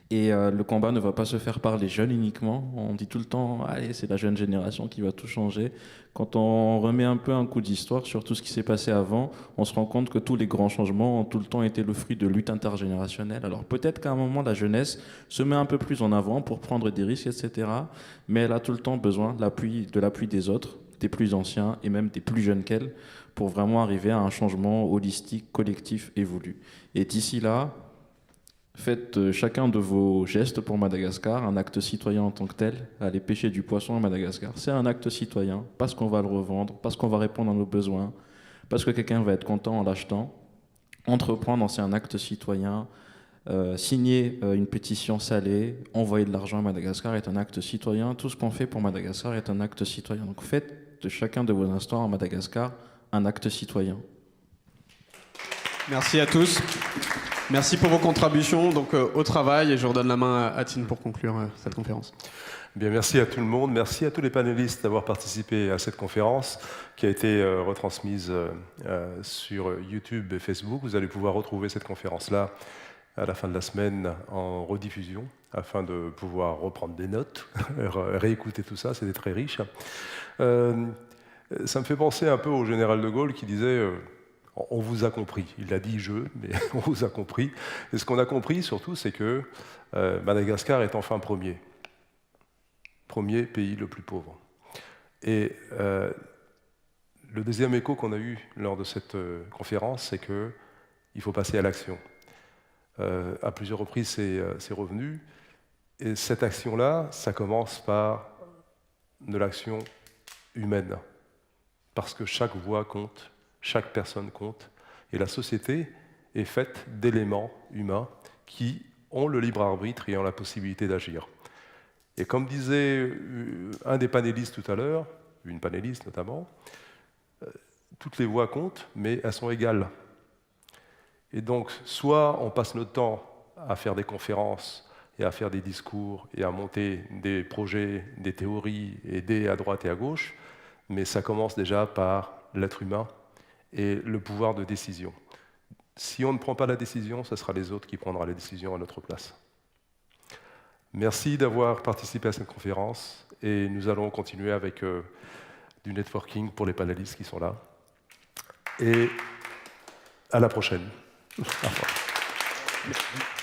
Et le combat ne va pas se faire par les jeunes uniquement. On dit tout le temps, allez, c'est la jeune génération qui va tout changer. Quand on remet un peu un coup d'histoire sur tout ce qui s'est passé avant, on se rend compte que tous les grands changements ont tout le temps été le fruit de luttes intergénérationnelles. Alors peut-être qu'à un moment, la jeunesse se met un peu plus en avant pour prendre des risques, etc. Mais elle a tout le temps besoin de l'appui des autres, des plus anciens et même des plus jeunes qu'elle, pour vraiment arriver à un changement holistique, collectif et voulu. Et d'ici là, faites chacun de vos gestes pour Madagascar un acte citoyen en tant que tel. Aller pêcher du poisson à Madagascar, c'est un acte citoyen, parce qu'on va le revendre, parce qu'on va répondre à nos besoins, parce que quelqu'un va être content en l'achetant. Entreprendre, c'est un acte citoyen. Signer une pétition salée, envoyer de l'argent à Madagascar est un acte citoyen. Tout ce qu'on fait pour Madagascar est un acte citoyen. Donc faites de chacun de vos instants à Madagascar un acte citoyen. Merci à tous. Merci pour vos contributions. Donc, au travail, et je redonne la main à Tine pour conclure cette conférence. Bien, merci à tout le monde. Merci à tous les panélistes d'avoir participé à cette conférence qui a été retransmise sur YouTube et Facebook. Vous allez pouvoir retrouver cette conférence-là à la fin de la semaine en rediffusion afin de pouvoir reprendre des notes, réécouter tout ça. C'était très riche. Ça me fait penser un peu au général de Gaulle qui disait on vous a compris. Il a dit « je », mais on vous a compris. Et ce qu'on a compris surtout, c'est que Madagascar est enfin premier pays le plus pauvre. Et le deuxième écho qu'on a eu lors de cette conférence, c'est qu'il faut passer à l'action. À plusieurs reprises, c'est revenu. Et cette action-là, ça commence par de l'action humaine. Parce que chaque voix compte, chaque personne compte. Et la société est faite d'éléments humains qui ont le libre arbitre et ont la possibilité d'agir. Et comme disait un des panélistes tout à l'heure, une panéliste notamment, toutes les voix comptent, mais elles sont égales. Et donc, soit on passe notre temps à faire des conférences et à faire des discours et à monter des projets, des théories, aider à droite et à gauche, mais ça commence déjà par l'être humain et le pouvoir de décision. Si on ne prend pas la décision, ce sera les autres qui prendront la décision à notre place. Merci d'avoir participé à cette conférence et nous allons continuer avec du networking pour les panélistes qui sont là. Et à la prochaine.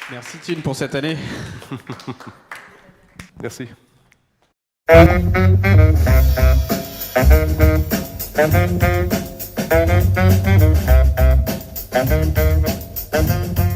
Merci Tine pour cette année. Merci. Thank you.